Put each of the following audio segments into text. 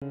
My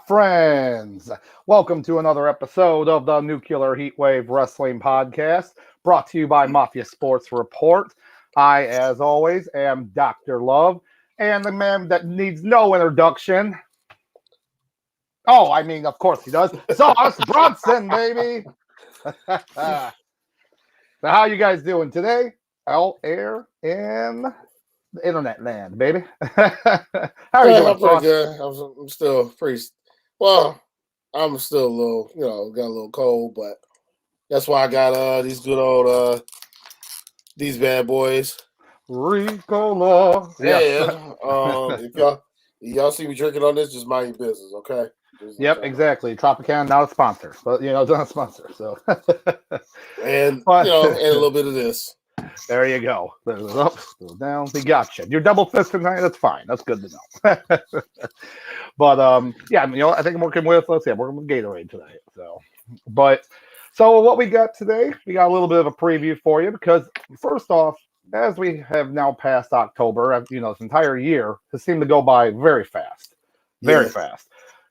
friends, welcome to another episode of the Nuclear Heatwave Wrestling Podcast, brought to you by Mafia Sports Report. I, as always, am Dr. Love, and the man that needs no introduction. Oh, I mean, of course he does. Sauce Bronson, baby. So how you guys doing today? Out air in the internet land, baby. How are you doing? I'm pretty good. I'm still pretty. Well, I'm still a little, got a little cold, but that's why I got these good old these bad boys. Ricola. Yeah. If y'all see me drinking on this, just mind your business, okay? Yep, exactly. Tropicana, not a sponsor, but it's not a sponsor. So, and and a little bit of this. There you go. There's up, goes down. We got you. You're double fisted tonight. That's fine. That's good to know. But I think I'm working with. Let's see, I'm working with Gatorade today. So what we got today? We got a little bit of a preview for you because first off, as we have now passed October, this entire year has seemed to go by very fast, very fast.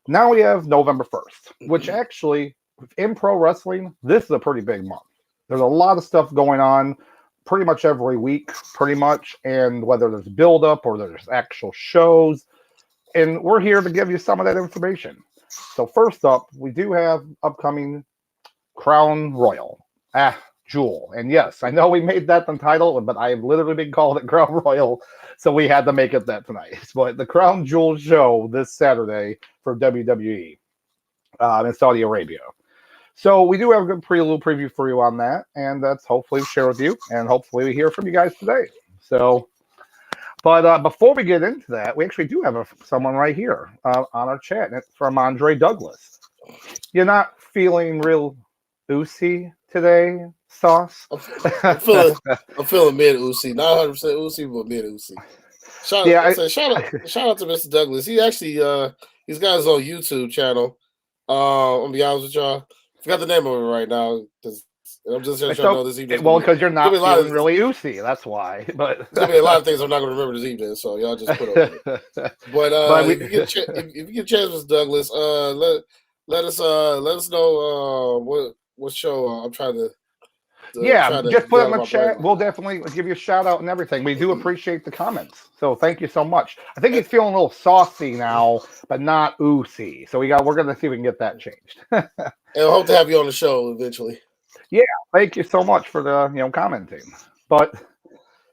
Now we have November 1st, which actually in pro wrestling, this is a pretty big month. There's a lot of stuff going on. Pretty much every week, and whether there's build-up or there's actual shows, and we're here to give you some of that information. So first up, we do have upcoming Crown Royal, Jewel, and yes, I know we made that the title, but I've literally been called it Crown Royal, so we had to make it that tonight. But the Crown Jewel show this Saturday for WWE in Saudi Arabia. So we do have a good little preview for you on that, and that's hopefully share with you, and hopefully we hear from you guys today. So, but before we get into that, we actually do have someone right here on our chat, and it's from Andre Douglas. You're not feeling real oozy today, Sauce? I'm feeling mid oozy, not 100% oozy, but mid oozy. Shout out to Mr. Douglas. He actually he's got his own YouTube channel. I'll be honest with y'all. I forgot the name of it right now because I'm just trying to know this evening. Well, because you're not feeling really oozy, that's why. But there's gonna be a lot of things I'm not gonna remember this evening, so y'all just put up with it. But if you get a chance, Mr. Douglas, let us know what show I'm trying to. Just put it in the chat. We'll definitely give you a shout out and everything. We do appreciate the comments, so thank you so much. I think he's feeling a little saucy now, but not oozy. So we're gonna see if we can get that changed. And I hope to have you on the show eventually. Yeah, thank you so much for the commenting. But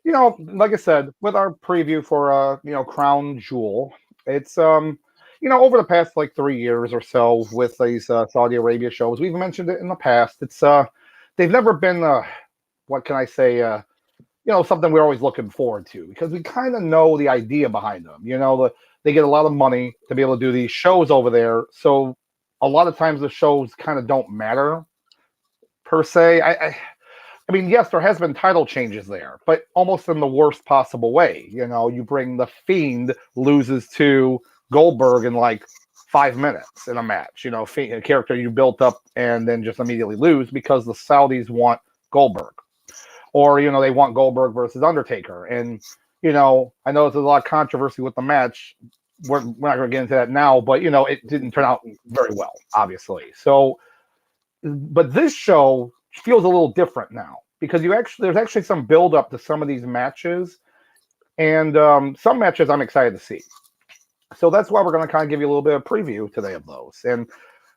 like I said, with our preview for Crown Jewel, it's over the past 3 years or so with these Saudi Arabia shows, we've mentioned it in the past. It's they've never been what can I say something we're always looking forward to because we kind of know the idea behind them. They get a lot of money to be able to do these shows over there, so a lot of times the shows kind of don't matter per se. I mean, yes, there has been title changes there, but almost in the worst possible way. You bring the Fiend loses to Goldberg in like 5 minutes in a match. A character you built up and then just immediately lose because the Saudis want Goldberg, or they want Goldberg versus Undertaker. And I know there's a lot of controversy with the match. We're not going to get into that now, but it didn't turn out very well, obviously. So, but this show feels a little different now because there's actually some build up to some of these matches, and some matches I'm excited to see. So that's why we're going to kind of give you a little bit of preview today of those. And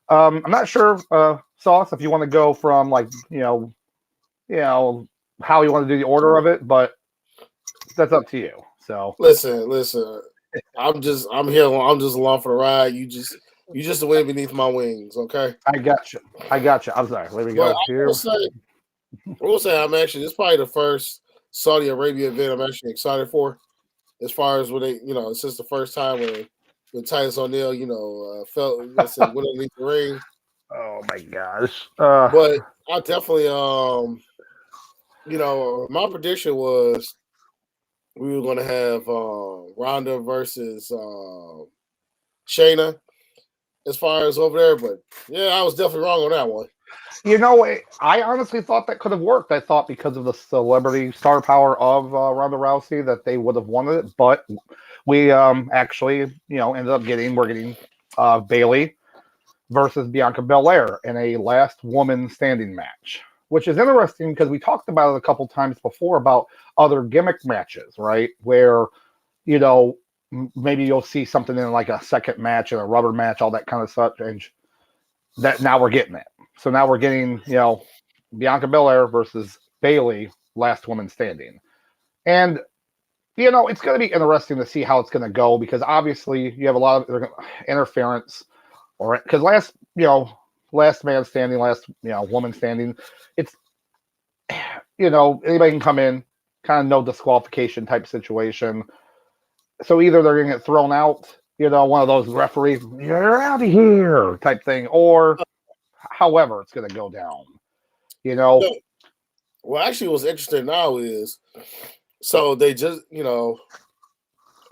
I'm not sure, Sauce, if you want to go from like how you want to do the order of it, but that's up to you. So listen. I'm just along for the ride. You just the wind beneath my wings, okay? I got you. I'm sorry. Let me go here. I will say this is probably the first Saudi Arabia event I'm actually excited for. As far as when they, since the first time when Titus O'Neil, felt went underneath the ring. Oh my gosh! But I definitely, my prediction was we were going to have Ronda versus Shayna as far as over there. But yeah, I was definitely wrong on that one. I honestly thought that could have worked. I thought because of the celebrity star power of Ronda Rousey that they would have wanted it, but we actually, ended up getting Bayley versus Bianca Belair in a last woman standing match, which is interesting because we talked about it a couple times before about other gimmick matches, right? Where, maybe you'll see something in like a second match and a rubber match, all that kind of stuff, and that now we're getting it. So now we're getting, Bianca Belair versus Bayley, last woman standing. And, it's going to be interesting to see how it's going to go because obviously you have a lot of interference because last man standing, last, woman standing, it's, anybody can come in, kind of no disqualification type situation. So either they're going to get thrown out, one of those referees, you're out of here type thing, or however it's going to go down, Well, actually, what's interesting now is, so they just,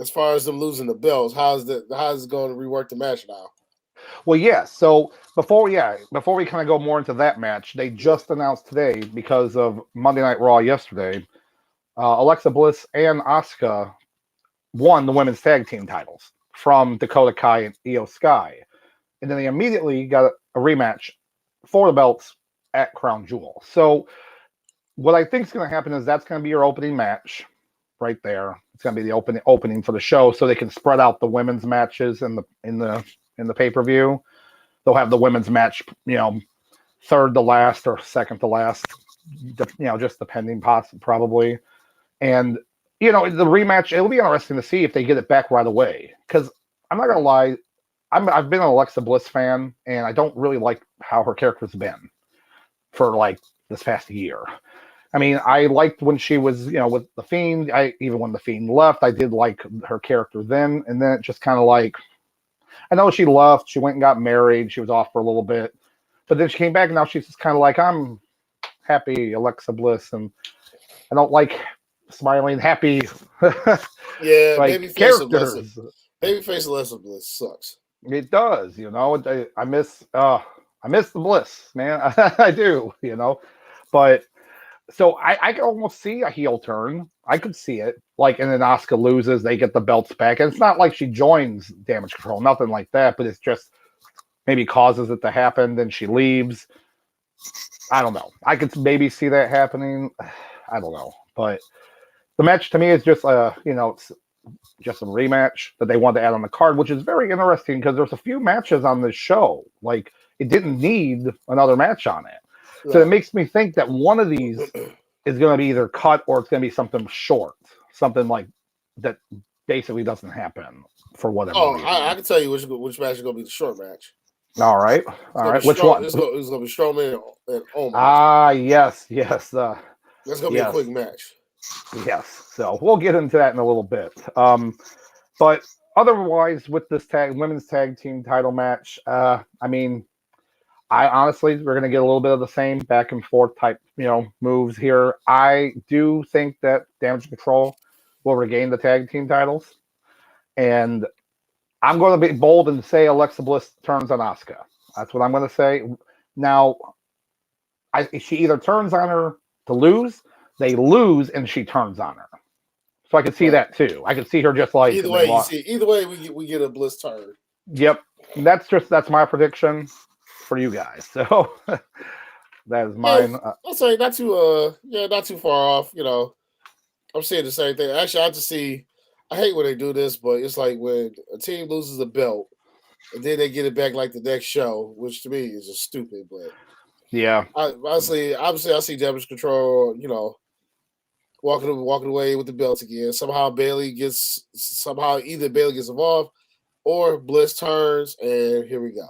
as far as them losing the belts, how's it going to rework the match now? Well, yeah. So before we kind of go more into that match, they just announced today because of Monday Night Raw yesterday, Alexa Bliss and Asuka won the women's tag team titles from Dakota Kai and Io Sky, and then they immediately got a rematch for the belts at Crown Jewel. So what I think is going to happen is that's going to be your opening match right there. It's going to be the opening for the show, so they can spread out the women's matches in the pay-per-view. They'll have the women's match, third to last or second to last, just depending probably. And the rematch, it'll be interesting to see if they get it back right away. Because I'm not gonna lie, I've been an Alexa Bliss fan, and I don't really like how her character's been for like this past year. I mean, I liked when she was, with the Fiend. Even when the Fiend left, I did like her character then, and then it just kind of like, I know she left, she went and got married, she was off for a little bit, but then she came back, and now she's just kind of like, I'm happy Alexa Bliss, and I don't like smiling, happy. Yeah, like characters. Babyface Alexa Bliss sucks. It does, I miss the Bliss, man. I do, but so I can almost see a heel turn. I could see it, like, and then Asuka loses, they get the belts back, and it's not like she joins Damage Control, nothing like that, but it's just maybe causes it to happen, then she leaves. I don't know. I could maybe see that happening. I don't know, but the match to me is just it's just a rematch that they wanted to add on the card, which is very interesting because there's a few matches on this show. Like, it didn't need another match on it. Yeah. So it makes me think that one of these is going to be either cut or it's going to be something short, something like that basically doesn't happen for whatever reason. I can tell you which match is going to be the short match. All right. Which one? It's going to be Strowman and Omos. Ah, yes. That's going to be a quick match. Yes. So we'll get into that in a little bit. But otherwise, with this women's tag team title match, I mean, I honestly, we're going to get a little bit of the same back and forth type, moves here. I do think that Damage Control will regain the tag team titles, and I'm going to be bold and say Alexa Bliss turns on Asuka. That's what I'm going to say. Now, she either turns on her to lose, they lose, and she turns on her. So I could see that too. I could see her just like either way we get a Bliss turn. Yep, that's my prediction for you guys. So that is mine. I'll say not too far off. I'm saying the same thing. Actually, I hate when they do this, but it's like when a team loses a belt and then they get it back like the next show, which to me is just stupid. But yeah, obviously, I see Damage Control, walking away with the belts again. Somehow either Bayley gets involved or Bliss turns, and here we go.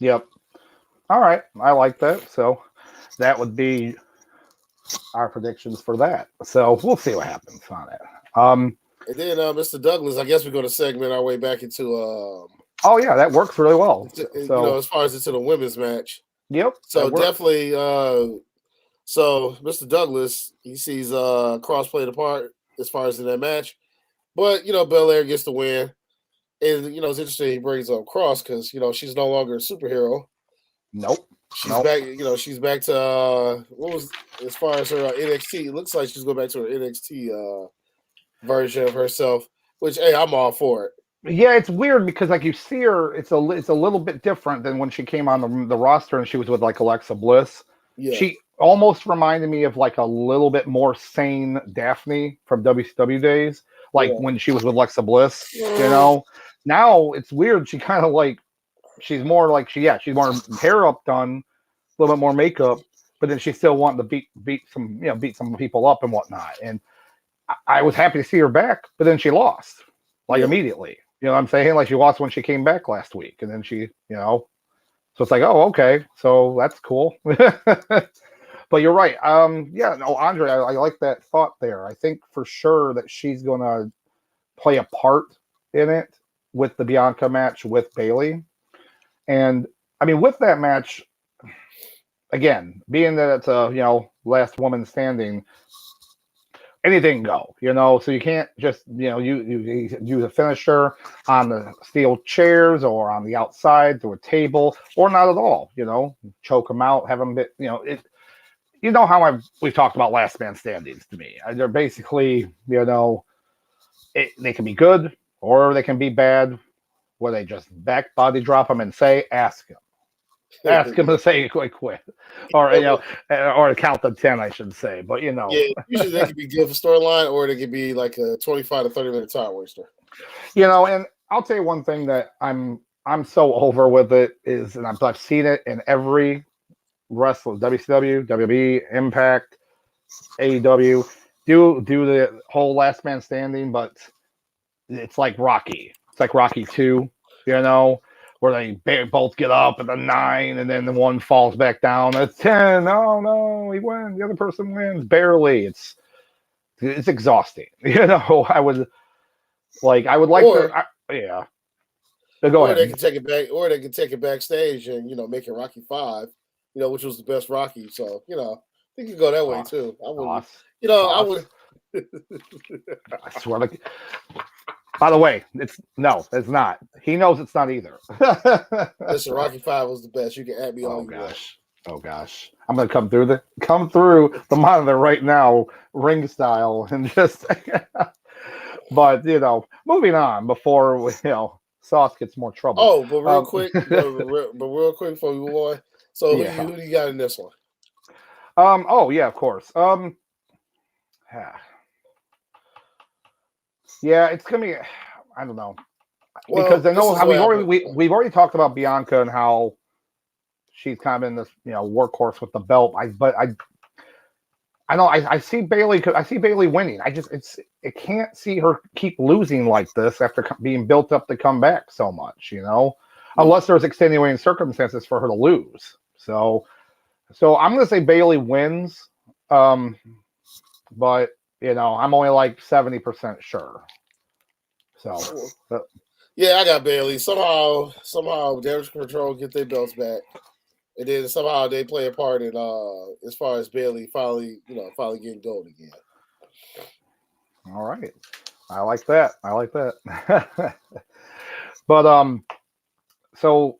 Yep. All right, I like that. So that would be our predictions for that. So we'll see what happens on it. And then Mr. Douglas, I guess we're going to segment our way back into. Oh yeah, that works really well. As far as into the women's match. Yep. So definitely. So Mr. Douglas, he sees Cross played a part as far as in that match, but Belair gets the win, and it's interesting he brings up Cross because she's no longer a superhero. Nope. She's back. She's back to what was as far as her NXT. It looks like she's going back to her NXT version of herself. Which, hey, I'm all for it. Yeah, it's weird because like you see her, it's a little bit different than when she came on the roster and she was with like Alexa Bliss. Yeah. She almost reminded me of like a little bit more sane Daphne from WCW days, like when she was with Alexa Bliss. Now it's weird. She kind of like. She's more like she's more hair up done, a little bit more makeup, but then she's still wanting to beat some people up and whatnot. And I was happy to see her back, but then she lost immediately. You know what I'm saying? Like she lost when she came back last week, and then she, so it's like, oh, okay, so that's cool. But you're right. Andre, I like that thought there. I think for sure that she's gonna play a part in it with the Bianca match with Bayley. And I mean, with that match, again, being that it's a last woman standing, anything go, so you can't just you do the finisher on the steel chairs or on the outside through a table or not at all, choke them out, have them bit, how we've talked about last man standings to me. They're basically, they can be good or they can be bad. Where they just back body drop them and ask him to say quit, or or count to 10, I should say. But usually they could be good for storyline, or they could be like a 25 to 30-minute time waster. And I'll tell you one thing that I'm so over with it is, and I've seen it in every wrestler, WCW, WWE, Impact, AEW, do the whole last man standing, but it's like Rocky. It's like Rocky 2, where they both get up at the 9 and then the one falls back down. It's 10. Oh no, he wins. The other person wins barely. It's exhausting. I would like to. Yeah. But go ahead. They can take it back, or they can take it backstage and make it Rocky 5. Which was the best Rocky. So they could go that way too. I would. I would. I swear to. By the way, it's not. He knows it's not either. Listen, Rocky 5 was the best. You can add me all you want. Oh gosh. I'm gonna come through the monitor right now, ring style, and just but moving on before Sauce gets more trouble. Oh, but real quick, before we move on. So who do you got in this one? Oh yeah, of course. Yeah, it's gonna be. I don't know, because I know how we've already talked about Bianca and how she's kind of in this workhorse with the belt. I see Bayley. I see Bayley winning. I can't see her keep losing like this after being built up to come back so much. Unless there's extenuating circumstances for her to lose. So I'm gonna say Bayley wins. But I'm only like 70% sure. So, I got Bayley. Somehow, Damage Control get their belts back, and then somehow they play a part in as far as Bailey finally getting gold again. All right, I like that. But so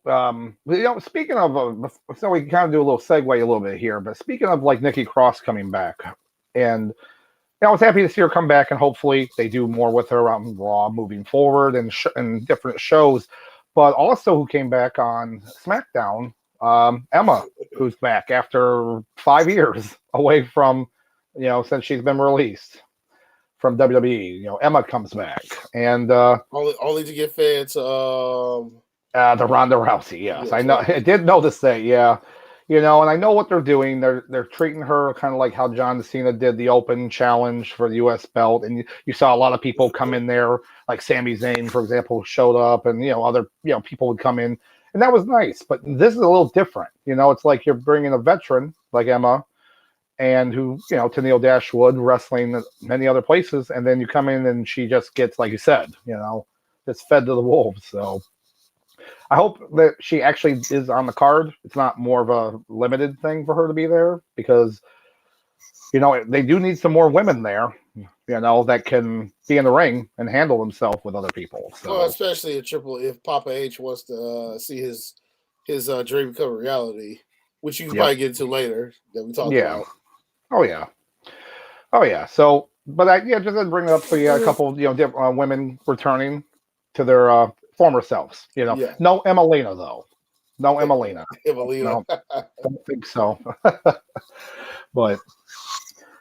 speaking of, so we can kind of do a little segue a little bit here. But speaking of like Nikki Cross coming back, and I was happy to see her come back, and hopefully they do more with her on Raw moving forward and different shows. But also, who came back on SmackDown? Emma, who's back after 5 years away from, since she's been released from WWE. Emma comes back, and only to get fed to the Ronda Rousey. Yes, I know. I did notice that. Yeah. And I know what they're doing. They're treating her kind of like how John Cena did the Open Challenge for the U.S. belt, and you saw a lot of people come in there, like Sami Zayn, for example, showed up, and other people would come in, and that was nice. But this is a little different. It's like you're bringing a veteran like Emma, and who Tennille Dashwood wrestling at many other places, and then you come in and she just gets, like you said, just fed to the wolves. So I hope that she actually is on the card. It's not more of a limited thing for her to be there, because, they do need some more women there, that can be in the ring and handle themselves with other people. So. Well, especially if Papa H wants to see his dream become reality, which you can probably get into later that we talked about. Oh yeah. So, but just to bring up a couple, different women returning to their former selves. No Emelina though. No Emelina. Emelina. No, don't think so. But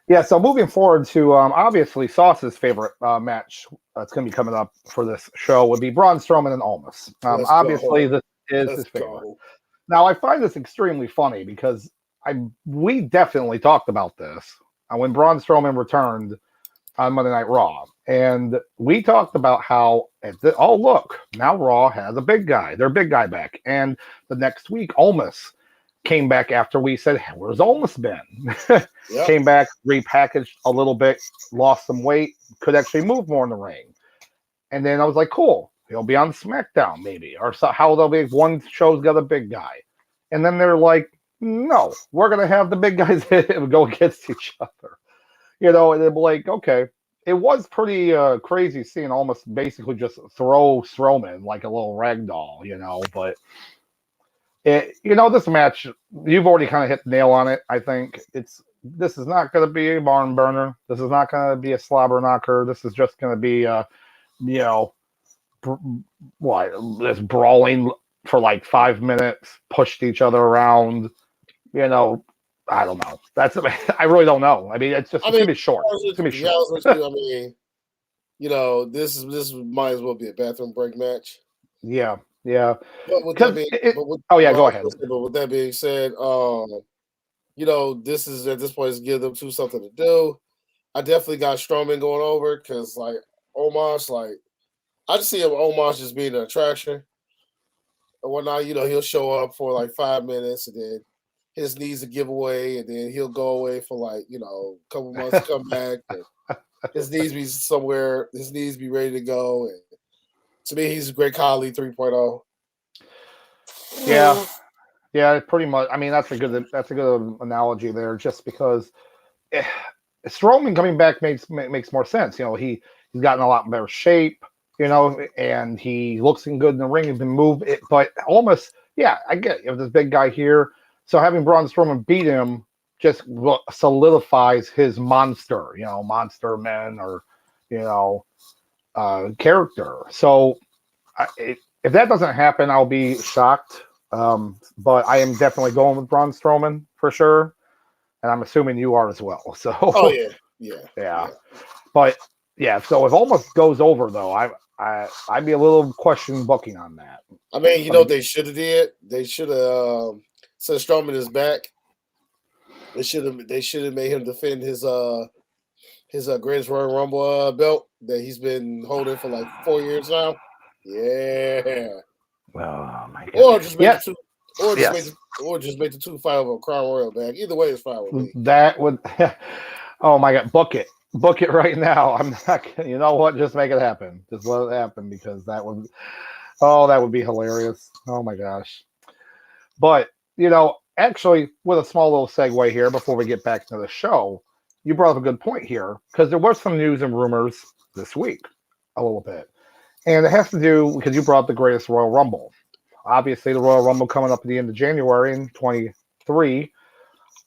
yeah, so moving forward to obviously Sauce's favorite match that's going to be coming up for this show would be Braun Strowman and Almas. Obviously, this is his favorite. Now, I find this extremely funny because we definitely talked about this when Braun Strowman returned on Monday Night Raw. And we talked about how, look, now Raw has a big guy. Their big guy back. And the next week, Almas came back after we said, hey, where's Almas been? Came back, repackaged a little bit, lost some weight, could actually move more in the ring. And then I was like, cool, he'll be on SmackDown maybe. Or how they'll be, one show's got a big guy. And then they're like, no, we're going to have the big guys go against each other. And they're like, okay. It was pretty crazy seeing almost basically just throw Strowman like a little rag doll, but this match, you've already kind of hit the nail on it. I think this is not going to be a barn burner. This is not going to be a slobber knocker. This is just going to be, this brawling for like 5 minutes, pushed each other around, I don't know. I really don't know. I mean, it's going to be short. It's going to be short. I mean, this might as well be a bathroom break match. Yeah. But with that being, go ahead. But with that being said, this is at this point is give them something to do. I definitely got Strowman going over because like Omos, I just see Omos just being an attraction and whatnot. He'll show up for like 5 minutes and then his knees a giveaway, and then he'll go away for like, a couple months, come back. And his knees be somewhere, his knees be ready to go. And to me, he's a great Khali 3.0. Yeah, pretty much. I mean, that's a good analogy there, just because Strowman coming back makes more sense. He's gotten a lot better shape, and he looks good in the ring. He's been moved, but almost, I get it. This big guy here. So having Braun Strowman beat him just solidifies his monster, monster man or, character. So if that doesn't happen, I'll be shocked. But I am definitely going with Braun Strowman for sure. And I'm assuming you are as well. So, yeah. But so if Almost goes over though, I'd be a little question booking on that. I mean, what they should have did? They should have, since Strowman is back, they should have made him defend his Greatest Royal Rumble belt that he's been holding for like 4 years now. Yeah. Oh my God. Or just make the two fight over a Crown Royal bag. Either way, it's fine with me. That would. Oh my God, book it right now. I'm not. You know what? Just make it happen. Just let it happen, because that would be hilarious. Oh my gosh. But actually, with a small little segue here before we get back to the show, you brought up a good point here because there was some news and rumors this week, a little bit. And it has to do because you brought up the greatest Royal Rumble. Obviously, the Royal Rumble coming up at the end of January in 23.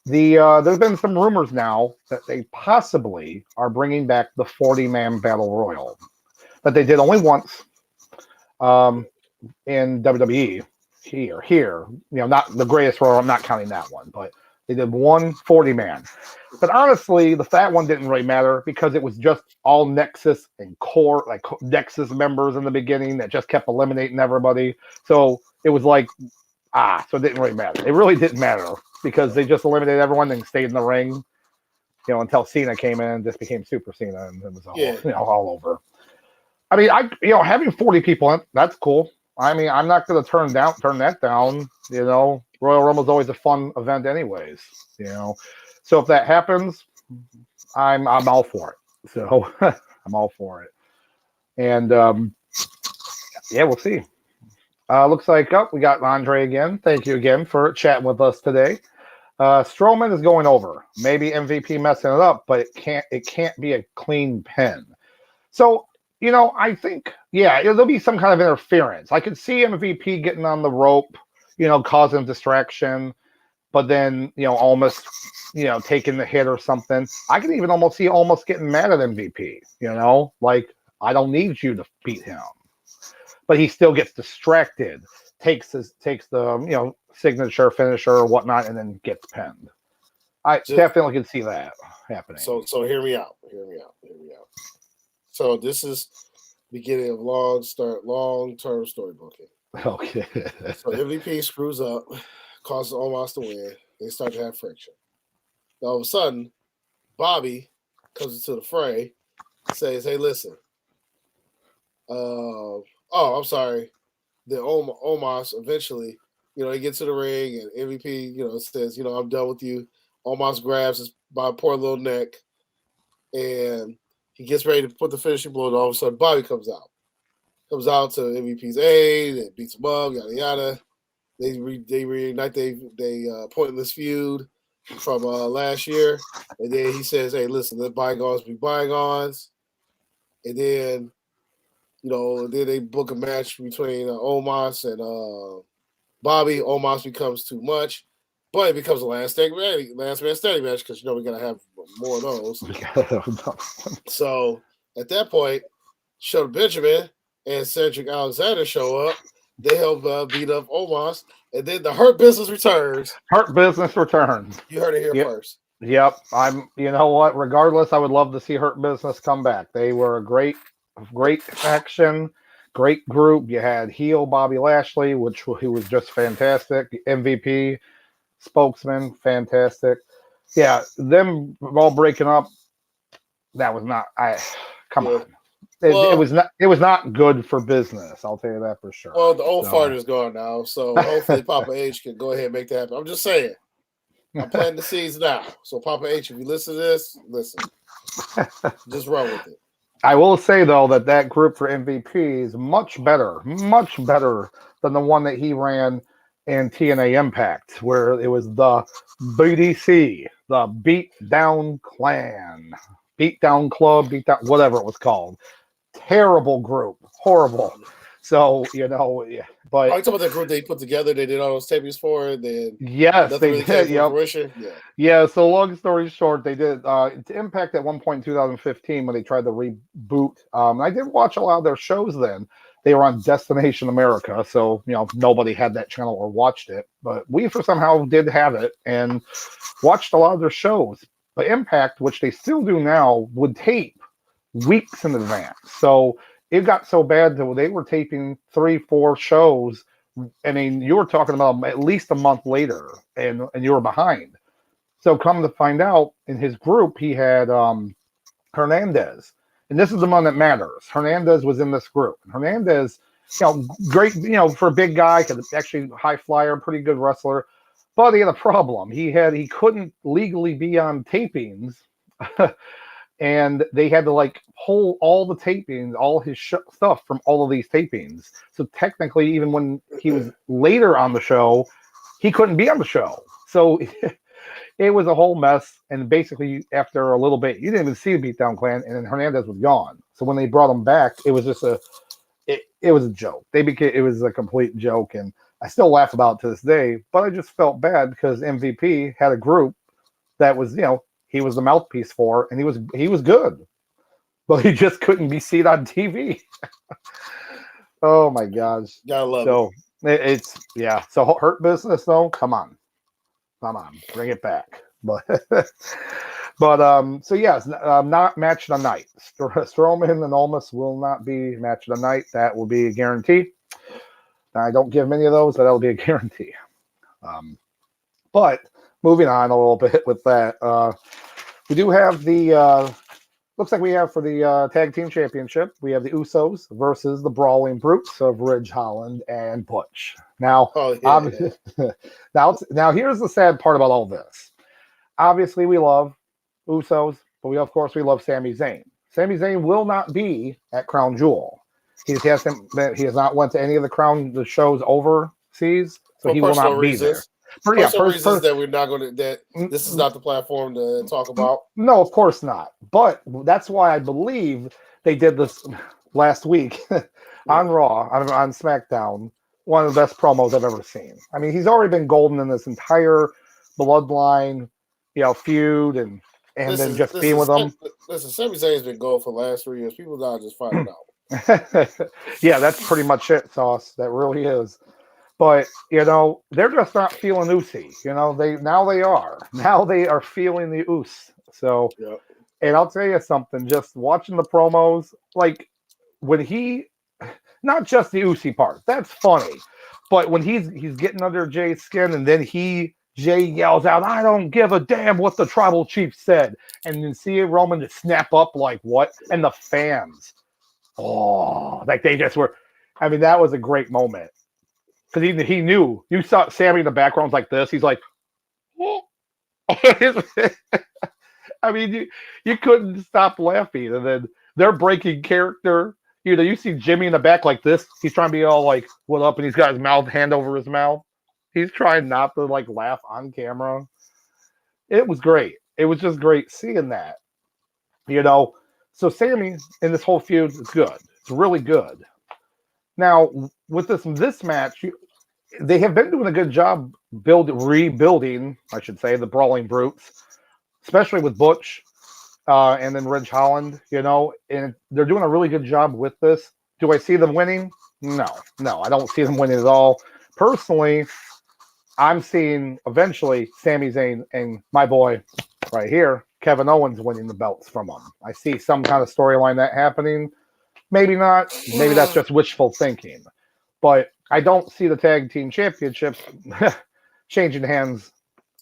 There's been some rumors now that they possibly are bringing back the 40-man Battle Royal that they did only once in WWE. Here, not the greatest Royal. I'm not counting that one, but they did one 40-man. But honestly, the fat one didn't really matter because it was just all Nexus and core, like Nexus members in the beginning that just kept eliminating everybody. So it was like, so it didn't really matter. It really didn't matter because they just eliminated everyone and stayed in the ring, until Cena came in and just became Super Cena and it was all, all over. I mean, having 40 people in, that's cool. I mean, I'm not going to turn that down. Royal Rumble's always a fun event, anyways. So if that happens, I'm all for it. So I'm all for it. And we'll see. Looks like we got Andre again. Thank you again for chatting with us today. Strowman is going over. Maybe MVP messing it up, but it can't be a clean pin. So. I think, there'll be some kind of interference. I could see MVP getting on the rope, causing distraction, but then, almost, taking the hit or something. I can even almost see getting mad at MVP, like, I don't need you to beat him. But he still gets distracted, takes the, signature finisher or whatnot, and then gets pinned. I definitely can see that happening. So hear me out. So this is beginning of long-term storybooking. Okay. So MVP screws up, causes Omos to win. They start to have friction. Now, all of a sudden, Bobby comes into the fray, says, "Hey, listen. I'm sorry." Then Omos eventually, he gets to the ring and MVP, says, "I'm done with you." Omos grabs his by poor little neck and he gets ready to put the finishing blow, and all of a sudden Bobby comes out to MVP's aid, and beats him up, yada yada. They reignite they pointless feud from last year, and then he says, "Hey, listen, let bygones be bygones." And then, then they book a match between Omos and Bobby. Omos becomes too much. But it becomes a last man standing match because we gotta have more of those. So at that point, Shelton Benjamin and Cedric Alexander show up. They help beat up Omos, and then the Hurt Business returns. Hurt Business returns. You heard it here first. Yep. You know what? Regardless, I would love to see Hurt Business come back. They were a great faction, great group. You had heel Bobby Lashley, he was just fantastic. The MVP. Spokesman, fantastic. Yeah, them all breaking up. That was not. Come on. It was not good for business. I'll tell you that for sure. Well, the old fart is gone now, so hopefully Papa H can go ahead and make that happen. I'm just saying. I'm planting the seeds now. So Papa H, if you listen to this, listen. Just run with it. I will say though that group for MVP is much better than the one that he ran and TNA Impact, where it was the BDC, the Beat Down Clan, Beat Down Club, Beat Down, whatever it was called. Terrible group, horrible. So but you talking about that group they put together? They did all those tapings for it. Then yes, they really did. Yep. Yeah. So long story short, they did Impact at one point in 2015 when they tried to reboot. I did watch a lot of their shows then. They were on Destination America, so nobody had that channel or watched it. But we somehow did have it and watched a lot of their shows. But Impact, which they still do now, would tape weeks in advance. So it got so bad that they were taping 3-4 shows. I mean, you were talking about at least a month later, and you were behind. So come to find out, in his group, he had Hernandez. And this is the one that matters. Hernandez was in this group. Hernandez, great, for a big guy, actually high flyer, pretty good wrestler. But he had a problem. He couldn't legally be on tapings. And they had to pull all the tapings, all his stuff from all of these tapings. So technically, even when he was later on the show, he couldn't be on the show. So it was a whole mess. And basically, after a little bit, you didn't even see the Beatdown Clan, and then Hernandez was gone. So when they brought him back, it was just it was a joke. It was a complete joke, and I still laugh about it to this day. But I just felt bad because MVP had a group that was, he was the mouthpiece for, and he was good, but he just couldn't be seen on TV. Oh my gosh! Gotta love it. It's So Hurt Business though, come on, bring it back. But so yes, not match of the night. Strowman and Almas will not be match of the night. That will be a guarantee. I don't give many of those, but that'll be a guarantee. But moving on a little bit with that, we do have the. Looks like we have for the tag team championship, we have the Usos versus the Brawling Brutes of Ridge Holland and Butch. Now, now here's the sad part about all this. Obviously, we love Usos, but we love Sami Zayn. Sami Zayn will not be at Crown Jewel. He has not went to any of the shows overseas, so he will not be there. For reasons that we're not going to. That this is not the platform to talk about. No, of course not. But that's why I believe they did this last week on Raw, on SmackDown. One of the best promos I've ever seen. I mean, he's already been golden in this entire Bloodline, feud, and then just being with them. Listen, Sami Zayn's been gold for the last 3 years. People now just find it out. Yeah, that's pretty much it, Sauce. That really is. But they're just not feeling Usi. They are feeling the Us. So, yep. And I'll tell you something. Just watching the promos, like when not just the Usi part, that's funny. But when he's getting under Jay's skin, and then Jay yells out, "I don't give a damn what the tribal chief said," and you see Roman just snap up like what, and the fans, like they just were. I mean, that was a great moment. Because he knew. You saw Sammy in the background like this. He's like, oh. I mean, you couldn't stop laughing. And then they're breaking character. You see Jimmy in the back like this. He's trying to be all like, what up? And he's got his hand over his mouth. He's trying not to like laugh on camera. It was great. It was just great seeing that. So Sammy in this whole feud is good. It's really good. Now, with this match, they have been doing a good job rebuilding, I should say, the Brawling Brutes, especially with Butch and then Ridge Holland, and they're doing a really good job with this. Do I see them winning? No, I don't see them winning at all. Personally, I'm seeing eventually Sami Zayn and my boy right here, Kevin Owens, winning the belts from them. I see some kind of storyline that happening. Maybe not. Maybe that's just wishful thinking. But I don't see the tag team championships changing hands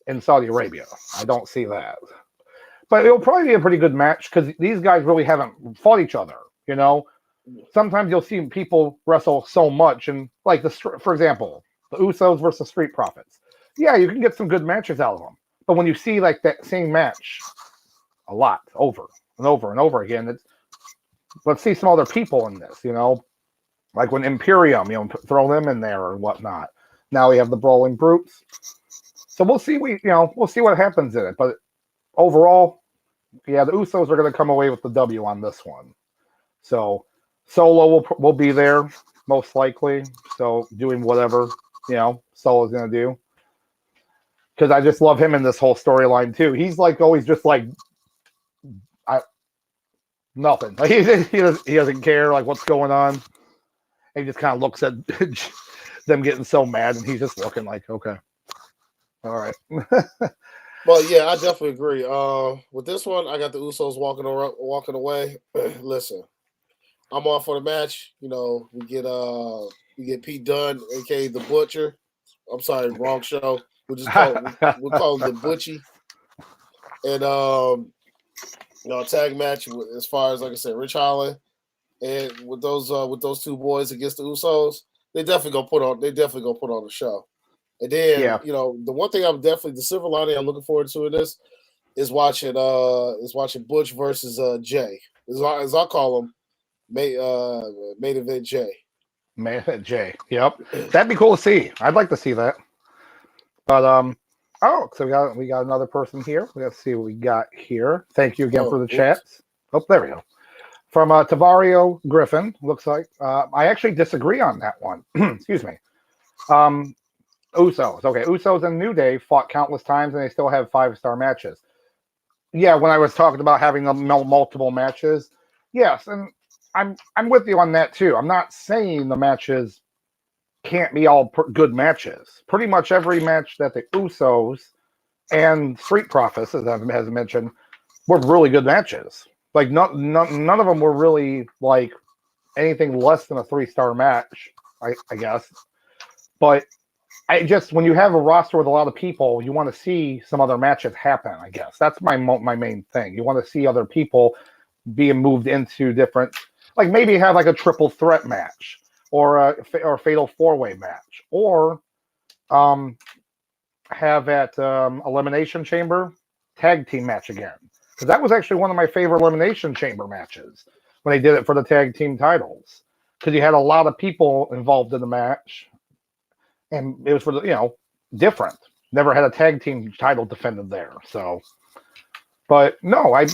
in Saudi Arabia. I don't see that. But it'll probably be a pretty good match because these guys really haven't fought each other. Sometimes you'll see people wrestle so much. And like, for example, the Usos versus Street Profits. Yeah, you can get some good matches out of them. But when you see like that same match a lot, over and over and over again, let's see some other people in this, like when Imperium, throw them in there or whatnot. Now we have the Brawling Brutes. So we'll see, we'll see what happens in it. But overall, the Usos are going to come away with the W on this one. So Solo will be there, most likely. So doing whatever, Solo's going to do. Because I just love him in this whole storyline too. He's like always just like, nothing. Like he doesn't care like what's going on. He just kind of looks at them getting so mad, and he's just looking like, okay, all right. Well, yeah, I definitely agree. With this one, I got the Usos walking away. Listen, I'm all for the match. We get Pete Dunne, aka the Butcher. I'm sorry, wrong show. We'll call him the Butchie. And tag match as far as, like I said, Ridge Holland and with those two boys against the Usos, they definitely gonna put on the show. And then the one thing the silver lining I'm looking forward to in this is watching Butch versus Jay. As I call him, main event Jay. Main event Jay. Yep, that'd be cool to see. I'd like to see that. But Oh, so we got another person here. Let's see what we got here. Thank you again for the chats. Oh, there we go. From Tavario Griffin, looks like. I actually disagree on that one. Excuse me. Usos. Okay, Usos and New Day fought countless times, and they still have 5-star matches. Yeah, when I was talking about having multiple matches, yes, and I'm with you on that too. I'm not saying the matches can't be all good matches. Pretty much every match that the Usos and Street Profits, as I has mentioned, were really good matches. Like none of them were really like anything less than a 3-star match, I guess. But I just, when you have a roster with a lot of people, you want to see some other matches happen. I guess that's my main thing. You want to see other people being moved into different, like maybe have like a triple threat match or a fatal 4-way match, or have at Elimination Chamber tag team match again. Because that was actually one of my favorite Elimination Chamber matches when they did it for the tag team titles. Because you had a lot of people involved in the match, and it was for the, different. Never had a tag team title defended there. So, but no, I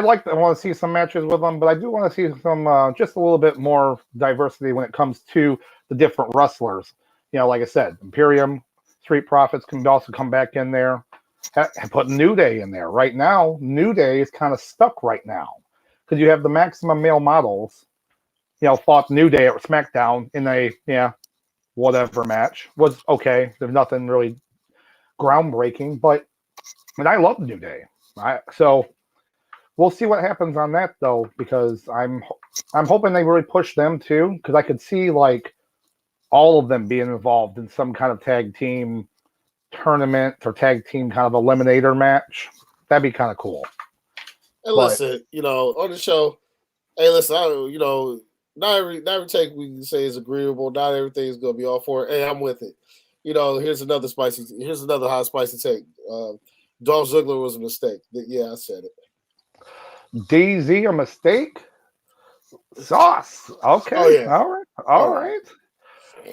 like. I want to see some matches with them, but I do want to see some just a little bit more diversity when it comes to the different wrestlers. Like I said, Imperium, Street Profits can also come back in there. Put New Day in there. Right now, New Day is kind of stuck right now because you have the Maximum Male Models, fought New Day at SmackDown in a whatever match. Was okay. There's nothing really groundbreaking, but I love New Day. So we'll see what happens on that though, because I'm hoping they really push them too, because I could see like all of them being involved in some kind of tag team tournament or tag team kind of eliminator match. That'd be kind of cool. And listen, on the show, hey, listen, not every take we can say is agreeable. Not everything is gonna be all for it. Hey, I'm with it. Here's another hot spicy take. Dolph Ziggler was a mistake. Yeah, I said it. DZ a mistake? Sauce. Okay. Oh, yeah. All right.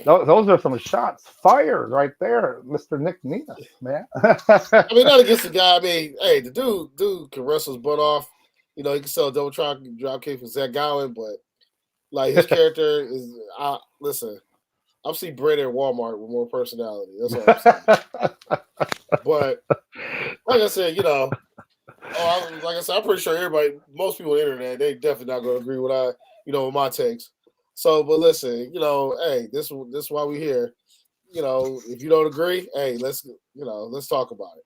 Those are some shots fired right there, Mr. Nick Nina, man. I mean, not against the guy. I mean, hey, the dude can wrestle his butt off. He can sell a double drop kick for Zach Gowen, but like his character is. Listen, I've seen Brett at Walmart with more personality. That's all I'm saying. But like I said, I'm pretty sure most people on the internet, they definitely not going to agree with with my takes. So, but listen, hey, this is why we're here. If you don't agree, hey, let's talk about it.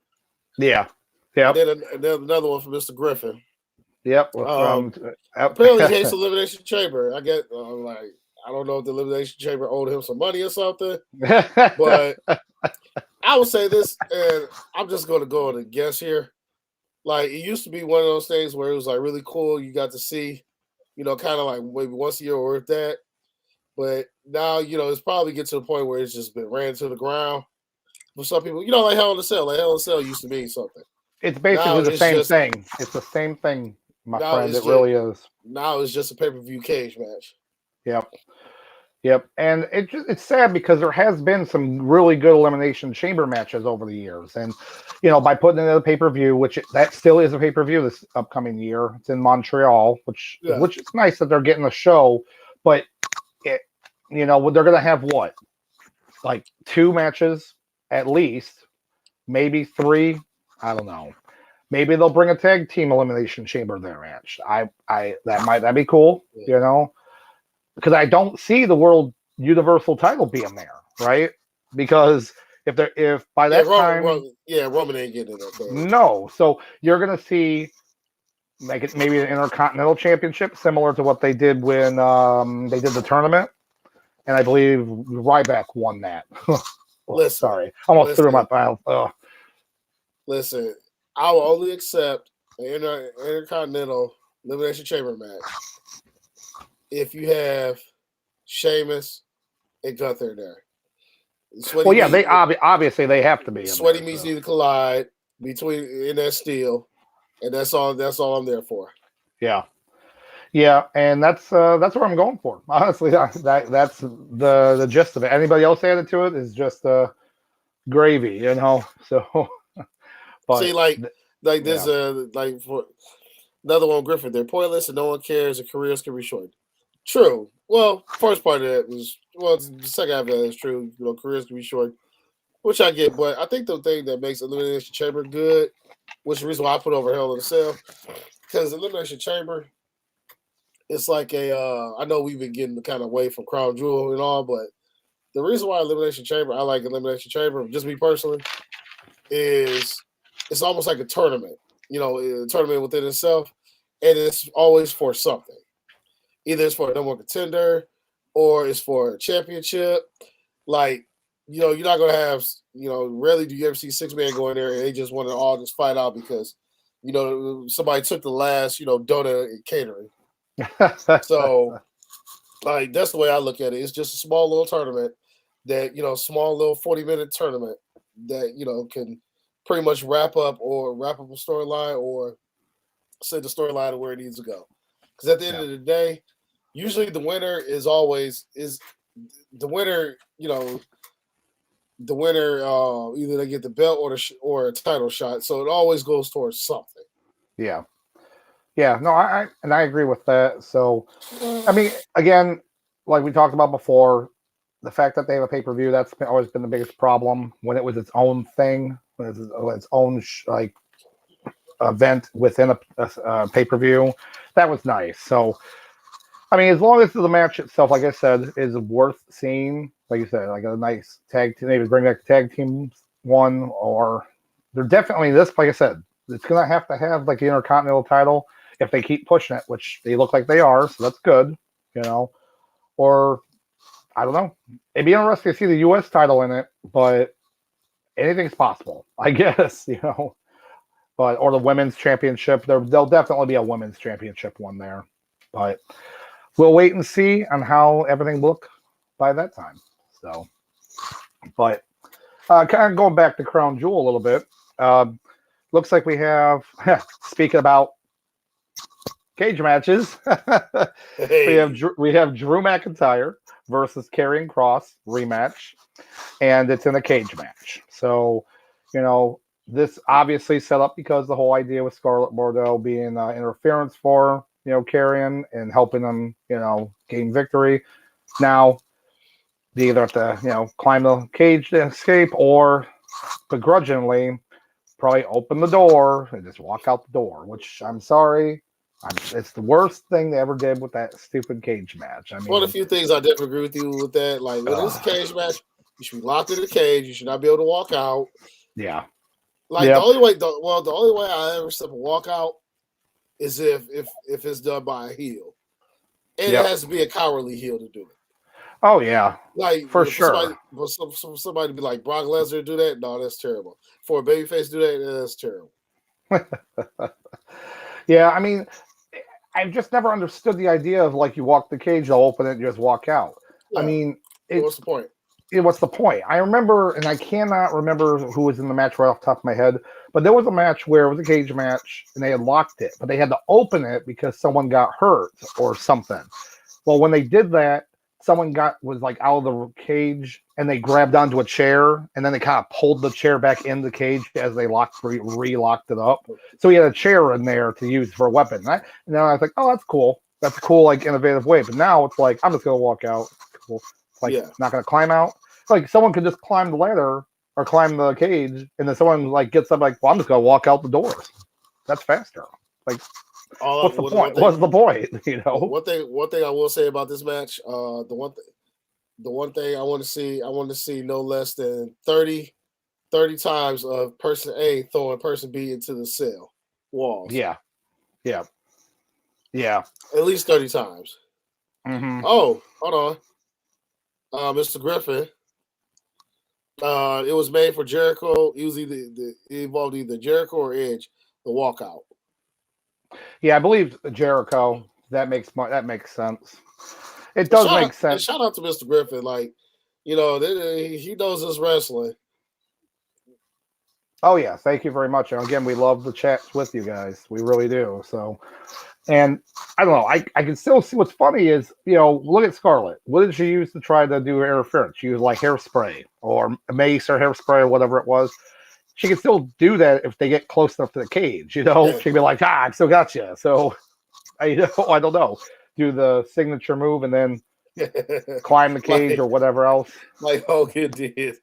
Yeah. Yeah. And then another one from Mr. Griffin. Yep. Apparently, he hates Elimination Chamber. I get I don't know if the Elimination Chamber owed him some money or something, but I would say this, and I'm just going to go on a guess here. Like, it used to be one of those things where it was like really cool. You got to see, kind of like maybe once a year or if that. But now, it's probably get to the point where it's just been ran to the ground. For some people, like Hell in a Cell. Like Hell in a Cell used to mean something. It's basically the same thing. It's the same thing, my friend. It really is. Now it's just a pay-per-view cage match. Yep. And it's sad because there has been some really good Elimination Chamber matches over the years. And, by putting it in a pay-per-view, that still is a pay-per-view this upcoming year. It's in Montreal, which is nice that they're getting a show. But, they're going to have what? Like 2 matches at least, maybe 3. I don't know. Maybe they'll bring a tag team Elimination Chamber there match. That'd be cool, because I don't see the World Universal title being there, right? Because if by that time, Roman ain't getting it. No, so you're gonna see make it maybe an Intercontinental Championship similar to what they did when they did the tournament, and I believe Ryback won that. Sorry, almost threw my pile. Listen, I will only accept an Intercontinental Elimination Chamber match if you have Sheamus and Gunther there. They obviously they have to be. Sweaty meats need to collide in that steel, and that's all I'm there for. Yeah, and that's what I'm going for. Honestly, that's the gist of it. Anybody else added to it is just gravy, you know. So, but see, there's for another one, Griffin. They're pointless and no one cares. And careers can be short. True. Well, first part of that was the second half of that is true. You know, careers can be short, which I get. But I think the thing that makes Elimination Chamber good, which is the reason why I put over Hell in a Cell, because Elimination Chamber, it's like I know we've been getting kind of away from Crown Jewel and all, but the reason why Elimination Chamber, I like Elimination Chamber, just me personally, is it's almost like a tournament. You know, a tournament within itself, and it's always for something. Either it's for a number one contender or it's for a championship. Like, you know, you're not gonna have, you know, rarely do you ever see 6-man go in there and they just want to all just fight out because, you know, somebody took the last, you know, donut and catering. So, like, that's the way I look at it. It's just a small little tournament that, you know, small little 40-minute tournament that, you know, can pretty much wrap up a storyline or send the storyline to where it needs to go. Because at the end of the day, usually the winner is the winner. You know, the winner either they get the belt or a title shot. So it always goes towards something. Yeah. No, I agree with that. So, I mean, again, like we talked about before, the fact that they have a pay-per-view, that's always been the biggest problem. When it was its own thing, when it was its own like event within a pay-per-view, that was nice. So, I mean, as long as the match itself, like I said, is worth seeing, like you said, like a nice tag team, maybe bring back the tag teams one, or they're definitely this, like I said, it's going to have like the Intercontinental title if they keep pushing it, which they look like they are, so that's good, you know. Or, I don't know. It'd be interesting to see the U.S. title in it, but anything's possible, I guess, you know. But or the women's championship, there'll definitely be a women's championship one there, but we'll wait and see on how everything look by that time. So, but kind of going back to Crown Jewel a little bit, looks like we have. Speaking about cage matches, we have Drew McIntyre versus Karrion Kross rematch, and it's in a cage match. So, you know, this obviously set up because the whole idea with Scarlett Bordeaux being interference for, you know, Karrion and helping them, you know, gain victory. Now, they either have to, you know, climb the cage to escape or begrudgingly probably open the door and just walk out the door, which I'm sorry. It's the worst thing they ever did with that stupid cage match. I mean, one of the few things I definitely agree with you with that. Like, when it's a cage match, you should be locked in the cage. You should not be able to walk out. Yeah. Like, the only way I ever step a walk out is if it's done by a heel. And it has to be a cowardly heel to do it. Oh, yeah. Like, for sure. Somebody to be like Brock Lesnar do that? No, that's terrible. For a babyface do that? That's terrible. Yeah, I mean, I've just never understood the idea of like you walk the cage, they'll open it, and just walk out. Yeah. I mean, what's the point? What's the point? I remember, and I cannot remember who was in the match right off the top of my head, but there was a match where it was a cage match and they had locked it, but they had to open it because someone got hurt or something. Well, when they did that, someone was like out of the cage and they grabbed onto a chair and then they kind of pulled the chair back in the cage as they re-locked it up. So he had a chair in there to use for a weapon. And then I was like, oh, that's cool. That's a cool, like, innovative way. But now it's like, I'm just going to walk out. Cool. Like, not going to climb out. Like, someone could just climb the ladder or climb the cage and then someone like gets up like, well, I'm just going to walk out the doors. That's faster. Like, what's the point? What's the point? You know. One thing I will say about this match, the one thing I want to see no less than 30 times of person A throwing person B into the cell walls. Yeah. At least 30 times. Mm-hmm. Oh, hold on, Mr. Griffin. It was made for Jericho. It involved either Jericho or Edge. The walkout. Yeah, I believe Jericho. That makes sense. It does make sense. Shout out to Mr. Griffin. Like, you know, he knows his wrestling. Oh yeah, thank you very much. And again, we love the chats with you guys. We really do. So, And I don't know. I can still see what's funny is, look at Scarlett. What did she use to try to do interference? She used like hairspray or mace or hairspray or whatever it was. She can still do that if they get close enough to the cage. Yeah. She can be like, I still got you. So I don't know. Do the signature move and then climb the cage or whatever else. Like Hogan did.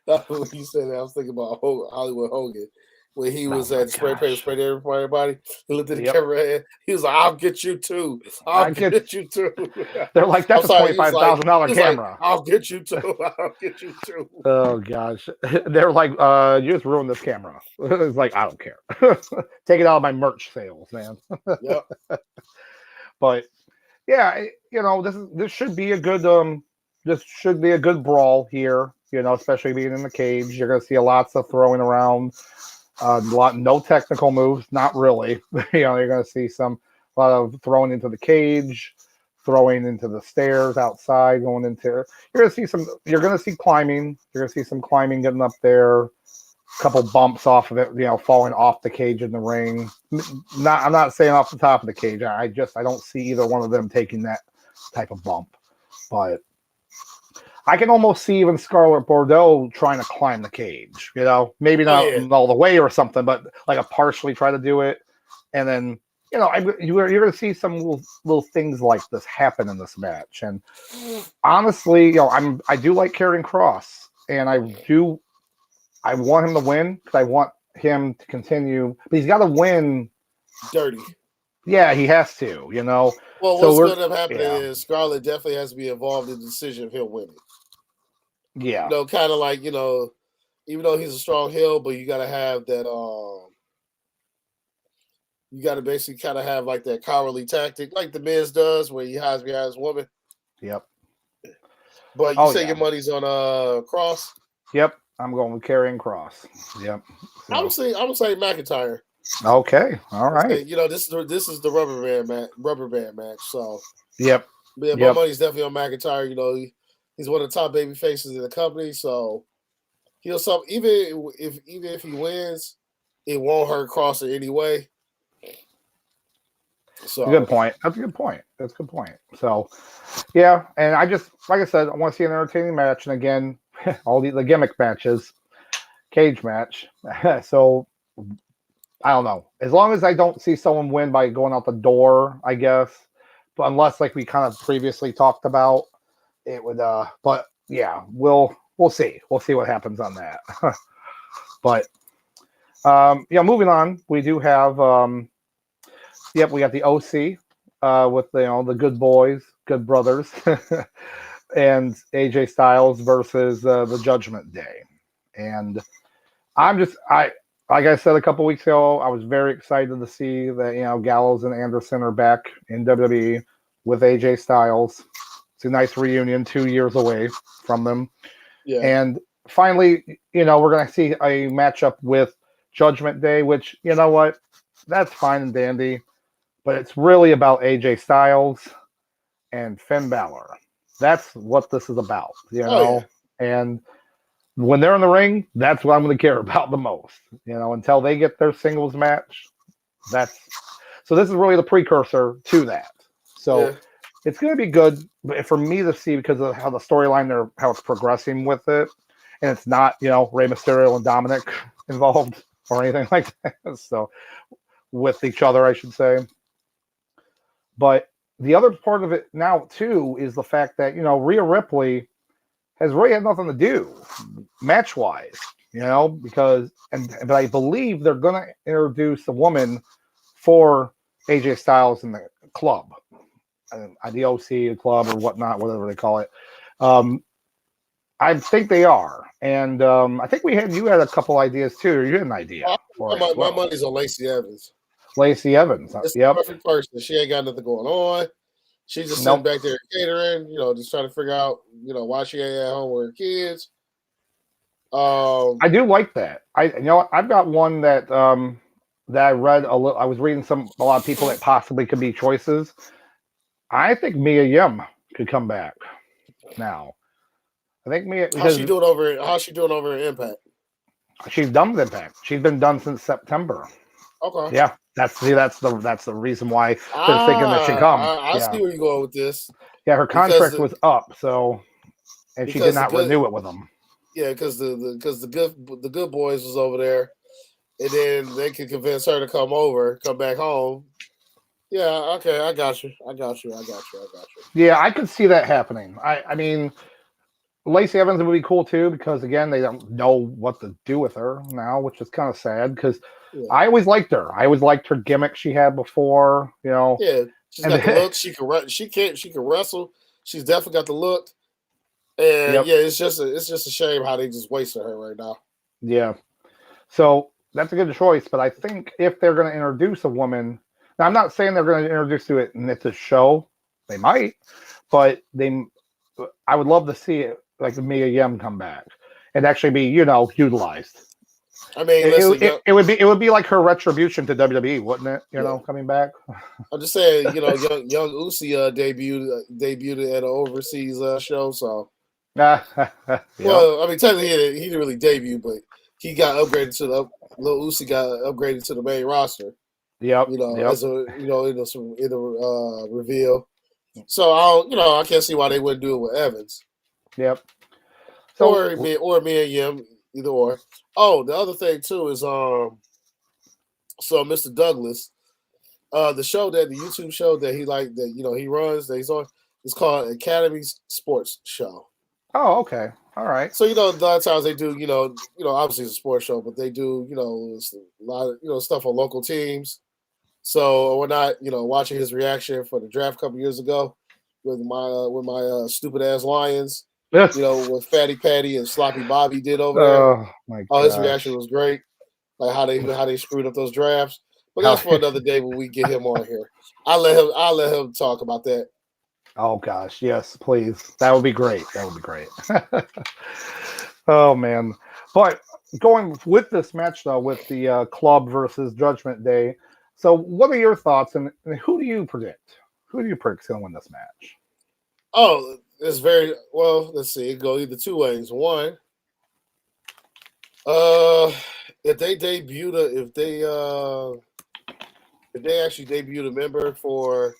When you said that, I was thinking about Hollywood Hogan. When he was at spray paint, sprayed everybody, he looked at the camera and he was like, "I'll get you too. I'll get you too." They're like, "That's a $25,000 camera." Like, I'll get you too. I'll get you too. Oh gosh, they're like, "You just ruined this camera." It's like, I don't care. Take it out of my merch sales, man. Yep. But yeah, this should be a good brawl here. Especially being in the cage, you're gonna see lots of throwing around. No technical moves, not really. You're going to see a lot of throwing into the cage, throwing into the stairs outside, going into. You're going to see climbing. You're going to see some climbing getting up there. A couple bumps off of it, falling off the cage in the ring. I'm not saying off the top of the cage. I don't see either one of them taking that type of bump, but. I can almost see even Scarlett Bordeaux trying to climb the cage, maybe not all the way or something, but like a partially try to do it. And then, you're going to see some little things like this happen in this match. And honestly, I do like Karrion Kross, and I want him to win because I want him to continue, but he's got to win dirty. Yeah, he has to, Well, what's going to happen is Scarlett definitely has to be involved in the decision of him winning. Yeah. Kind of like, even though he's a strong heel, but you got to have that, you got to basically kind of have like that cowardly tactic, like the Miz does, where he hides behind his woman. Yep. But you say your money's on Kross? Yep. I'm going with Karrion Kross. Yep. So. I would say McIntyre. Okay. All right. This is the rubber band match. So yep. Yeah, my money's definitely on McIntyre. He's one of the top baby faces in the company, so even if he wins, it won't hurt Kross in any way. So good point. That's a good point. So yeah, and I just like I said, I want to see an entertaining match, and again, all the gimmick matches, cage match. So I don't know. As long as I don't see someone win by going out the door, I guess. But unless, like we kind of previously talked about, it would. But yeah, we'll see. We'll see what happens on that. But moving on, we do have. We got the OC with the good boys, good brothers, and AJ Styles versus the Judgment Day, and like I said a couple weeks ago, I was very excited to see that Gallows and Anderson are back in WWE with AJ Styles. It's a nice reunion 2 years away from them. Yeah. And finally, we're going to see a matchup with Judgment Day, which, what? That's fine and dandy. But it's really about AJ Styles and Finn Balor. That's what this is about, Yeah. And when they're in the ring, that's what I'm going to care about the most, until they get their singles match. So this is really the precursor to that. So it's going to be good for me to see because of how the storyline, how it's progressing with it. And it's not, Rey Mysterio and Dominic involved or anything like that. So with each other, I should say. But the other part of it now, too, is the fact that, Rhea Ripley has really had nothing to do match-wise, but I believe they're going to introduce a woman for AJ Styles in the club, the OC club or whatnot, whatever they call it. I think they are. And I think you had a couple ideas, too. Or you had an idea. My money's on Lacey Evans. Lacey Evans. It's the perfect person. She ain't got nothing going on. She's just sitting back there catering, just trying to figure out, why she ain't at home with her kids. I do like that. I've got one that I read a little. I was reading a lot of people that possibly could be choices. I think Mia Yim could come back now. I think Mia. How's she doing over in Impact? She's done with Impact. She's been done since September. Okay. Yeah, That's the reason why they're thinking that she come. I see where you're going with this. Yeah, her contract was up, and she did not renew it with them. Yeah, because the good boys was over there, and then they could convince her to come back home. Yeah, okay, I got you. Yeah, I could see that happening. I mean, Lacey Evans would be cool too, because again, they don't know what to do with her now, which is kind of sad because I always liked her. I always liked her gimmick she had before, Yeah, she's got the look. She can wrestle. She's definitely got the look. And it's just a shame how they just wasted her right now. Yeah. So that's a good choice, but I think if they're going to introduce a woman, now I'm not saying they're going to introduce to it in this show. They might, but I would love to see it like Mia Yim come back and actually be, utilized. I mean, it would be like her retribution to WWE, wouldn't it? You know, coming back. I'm just saying, young Usi debuted at an overseas show, so. Well, I mean, technically he didn't really debut, but he got upgraded to Lil Uzi got upgraded to the main roster. Yep. As a in the reveal. So I can't see why they wouldn't do it with Evans. Yep. So, or me and Yim, either or. Oh, the other thing too is so Mr. Douglas, the YouTube show that he he runs that he's on, it's called Academy's Sports Show. Oh, okay. All right. So, a lot of times they do, obviously it's a sports show, but they do, a lot of, stuff on local teams. So we're not, watching his reaction for the draft a couple years ago with my stupid ass Lions, with Fatty Patty and Sloppy Bobby did over there. Oh my god. His reaction was great. Like how they screwed up those drafts. But that's for another day when we get him on here. I'll let him talk about that. Oh gosh, yes, please. That would be great. Oh man. But going with this match though, with the Club versus Judgment Day. So what are your thoughts and who do you predict? Who do you predict is going to win this match? Oh, it's very well, let's see. It go either two ways. One, if they actually debut a member for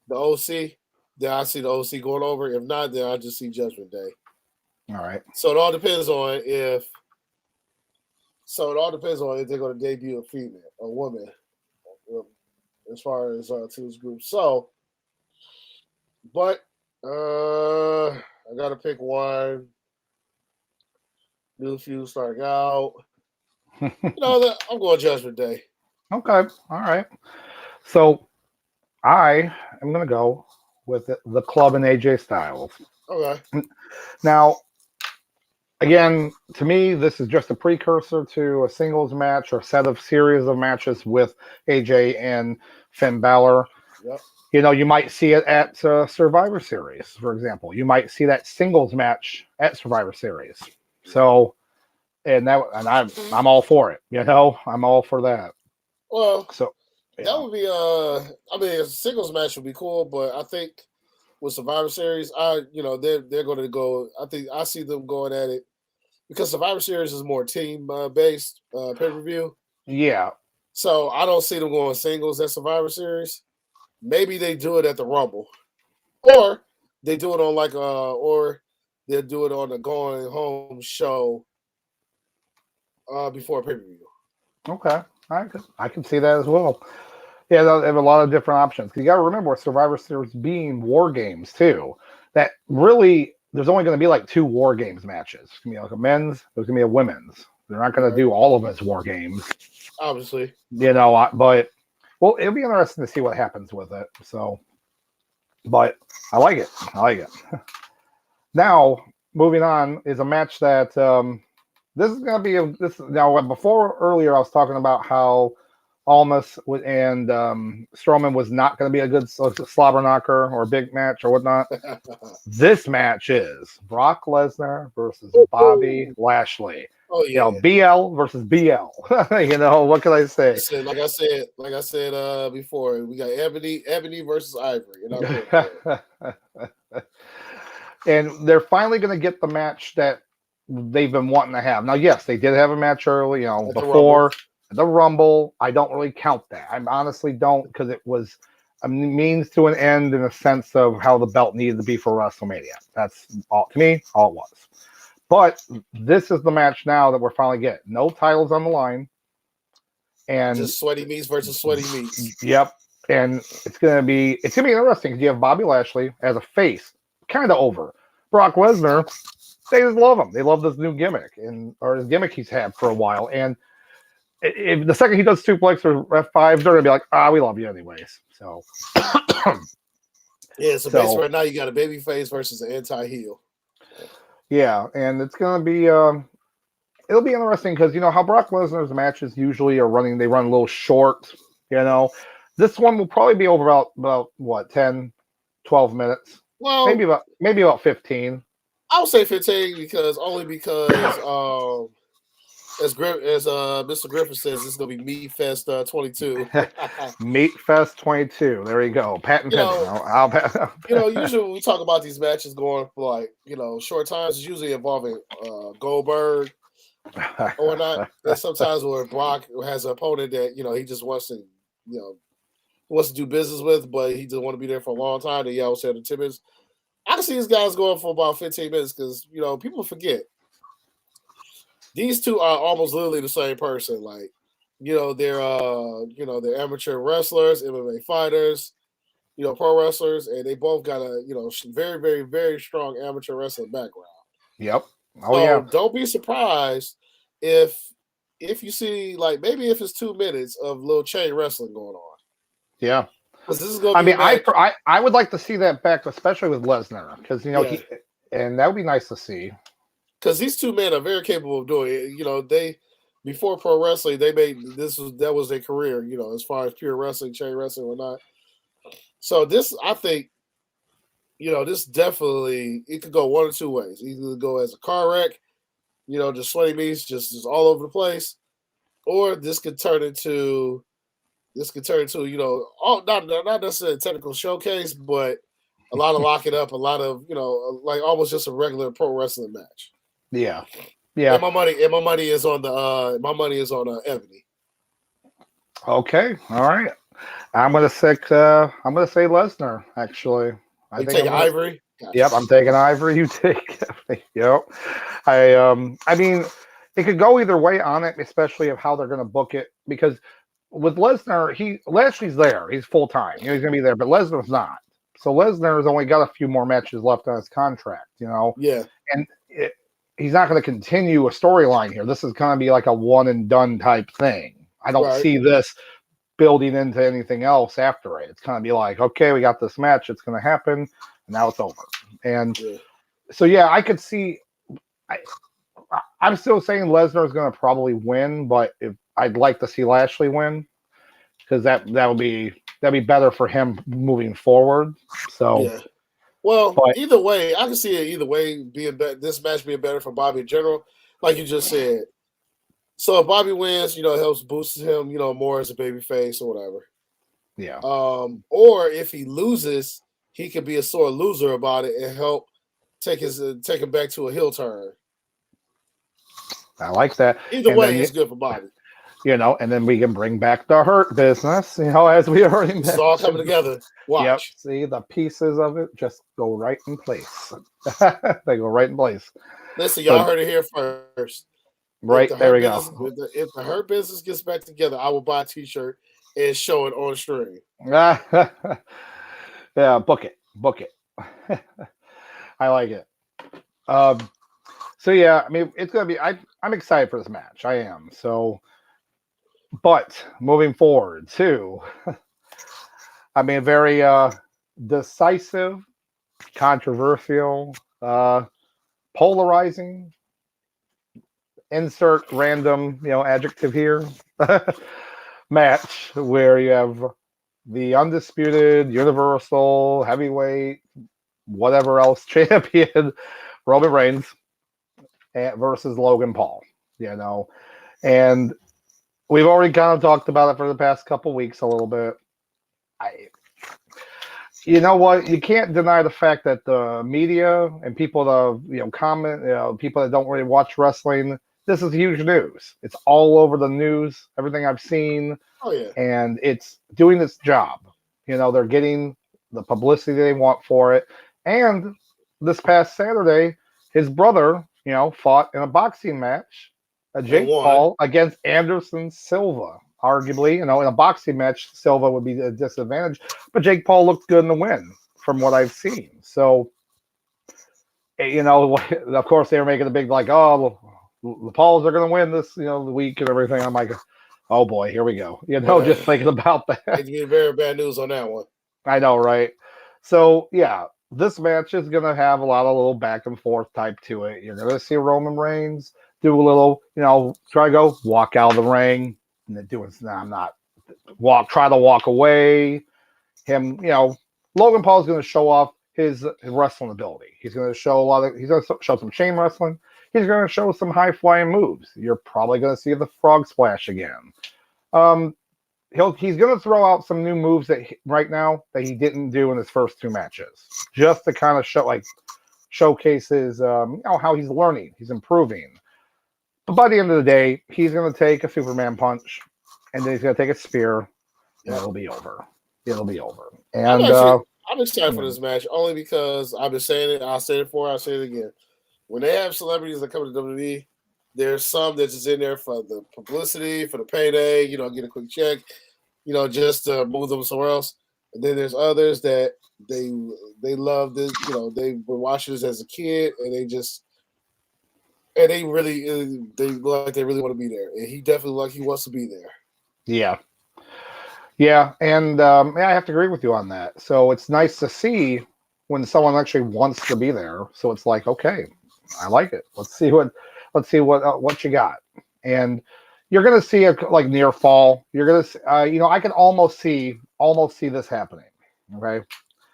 the OC, then I see the OC going over. If not, then I just see Judgment Day. All right. So it all depends on if they're going to debut a woman, as far as to this group. So, but I got to pick one. New feud starting out. I'm going Judgment Day. Okay. All right. So I am going to go with the Club and AJ Styles. Okay. Now, again, to me, this is just a precursor to a singles match or series of matches with AJ and Finn Balor. Yep. You might see it at Survivor Series, for example. You might see that singles match at Survivor Series. So, I'm all for it. I'm all for that. Well, so that would be a singles match would be cool, but I think with Survivor Series, they're going to go. I think I see them going at it because Survivor Series is more team based pay-per-view. Yeah. So I don't see them going singles at Survivor Series. Maybe they do it at the Rumble, or they do it on or they'll do it on the going home show before pay-per-view. Okay, I can see that as well. Yeah, they have a lot of different options. You got to remember, Survivor Series being War Games too. That really, there's only going to be like 2 War Games matches. It's going to be like a men's. There's going to be a women's. They're not going to do all of it as War Games. Obviously. But it'll be interesting to see what happens with it. So, but I like it. Now, moving on is a match that this is going to be now. Before earlier, I was talking about how Almas and Strowman was not going to be a good slobber knocker or big match or whatnot. This match is Brock Lesnar versus Bobby Lashley. Oh yeah, BL versus BL. What can I say? Like I said before, we got Ebony versus Ivory. And they're finally going to get the match that they've been wanting to have. Now, yes, they did have a match early, before. The Rumble, I don't really count that. I honestly don't, because it was a means to an end in a sense of how the belt needed to be for WrestleMania. That's all to me, all it was. But this is the match now that we're finally getting. No titles on the line. And just sweaty meats versus sweaty meats. Yep. And it's gonna be interesting because you have Bobby Lashley as a face, kind of over. Brock Lesnar, they just love him. They love this new gimmick or his gimmick he's had for a while. And if the second he does suplex or F5s, they're gonna be like, we love you anyways. So yeah, so basically right now you got a baby face versus an anti-heel. Yeah, and it's gonna be it'll be interesting because you know how Brock Lesnar's matches usually are running, they run a little short, you know. This one will probably be over about what, 10, 12 minutes. Well, maybe about 15. I would say 15 because as Mr. Griffin says, this is gonna be Meat Fest 22. Meat Fest 22. There you go. Patent pending. Usually when we talk about these matches going for short times, it's usually involving Goldberg or not. And sometimes where Brock has an opponent that he just wants to do business with, but he doesn't want to be there for a long time. They always have the 10 minutes. I can see these guys going for about 15 minutes because people forget. These two are almost literally the same person. They're amateur wrestlers, MMA fighters, pro wrestlers, and they both got a very, very, very strong amateur wrestling background. Yep. Yeah. Don't be surprised if you see maybe if it's 2 minutes of little chain wrestling going on. Yeah. This is gonna be I would like to see that back, especially with Lesnar, because and that would be nice to see. Because these two men are very capable of doing it. They before pro wrestling, they made that was their career. As far as pure wrestling, chain wrestling, or not. So this, I think, this definitely it could go one or two ways. Either go as a car wreck, just sweaty meats, just all over the place, or this could turn into not necessarily a technical showcase, but a lot of lock it up, a lot of almost just a regular pro wrestling match. Yeah. And my money is on Ebony. Okay, all right. I'm gonna say Lesnar. Actually, I take Ivory. Gotcha. Yep, I'm taking Ivory. You take Ebony. Yep. I mean, it could go either way on it, especially of how they're gonna book it. Because with Lesnar, Lashley's there. He's full time. He's gonna be there, but Lesnar's not. So Lesnar's only got a few more matches left on his contract. Yeah. And he's not going to continue a storyline here. This is going to be like a one and done type thing. I don't see this building into anything else after it. It's going to be like, okay, we got this match. It's going to happen. And now it's over. And so, I could see, I'm still saying Lesnar is going to probably win, but I'd like to see Lashley win because that'd be better for him moving forward. So, either way, I can see it either way being this match being better for Bobby in general, like you just said. So if Bobby wins, it helps boost him, more as a babyface or whatever. Yeah. Or if he loses, he could be a sore loser about it and help take him back to a heel turn. I like that. Either way, it's good for Bobby. And then we can bring back the Hurt Business, as we already mentioned. It's all coming together. Watch. Yep. See, the pieces of it just go right in place. They go right in place. Listen, y'all heard it here first. Right, there we go. If the Hurt Business gets back together, I will buy a T-shirt and show it on stream. Yeah, book it. I like it. So, I mean, it's going to be, I'm excited for this match. I am. So, but moving forward too, I mean, very decisive, controversial, polarizing, insert random, adjective here, match where you have the undisputed universal heavyweight, whatever else champion, Roman Reigns versus Logan Paul, and we've already kind of talked about it for the past couple weeks a little bit. You know what? You can't deny the fact that the media and people that comment, people that don't really watch wrestling, this is huge news. It's all over the news, everything I've seen. Oh, yeah. And it's doing its job. They're getting the publicity they want for it. And this past Saturday, his brother, fought in a boxing match, Jake Paul against Anderson Silva. Arguably, in a boxing match, Silva would be a disadvantage. But Jake Paul looked good in the win from what I've seen. So, of course, they were making a big, like, oh, the Pauls are going to win this, the week and everything. I'm like, oh boy, here we go. Just thinking about that. It's getting very bad news on that one. I know, right? So, yeah, this match is going to have a lot of little back and forth type to it. You're going to see Roman Reigns do a little, try to go walk out of the ring. And they're doing, I'm not, try to walk away. Him, Logan Paul is going to show off his wrestling ability. He's going to show he's going to show some chain wrestling. He's going to show some high-flying moves. You're probably going to see the frog splash again. He's going to throw out some new moves right now that he didn't do in his first two matches, just to kind of showcase his, how he's learning, he's improving. But by the end of the day, he's going to take a Superman punch, and then he's going to take a spear, and it'll be over. It'll be over. And I'm excited for this match only because I've been saying it. I'll say it before. I'll say it again. When they have celebrities that come to WWE, there's some that's just in there for the publicity, for the payday, get a quick check, just to move them somewhere else. And then there's others that they love this, they've been watching this as a kid, and they look like they really want to be there. And he definitely he wants to be there. Yeah. Yeah, and I have to agree with you on that. So it's nice to see when someone actually wants to be there. So it's like, okay, I like it. Let's see what you got. And you're gonna see a near fall. You're gonna, I can almost see this happening. Okay.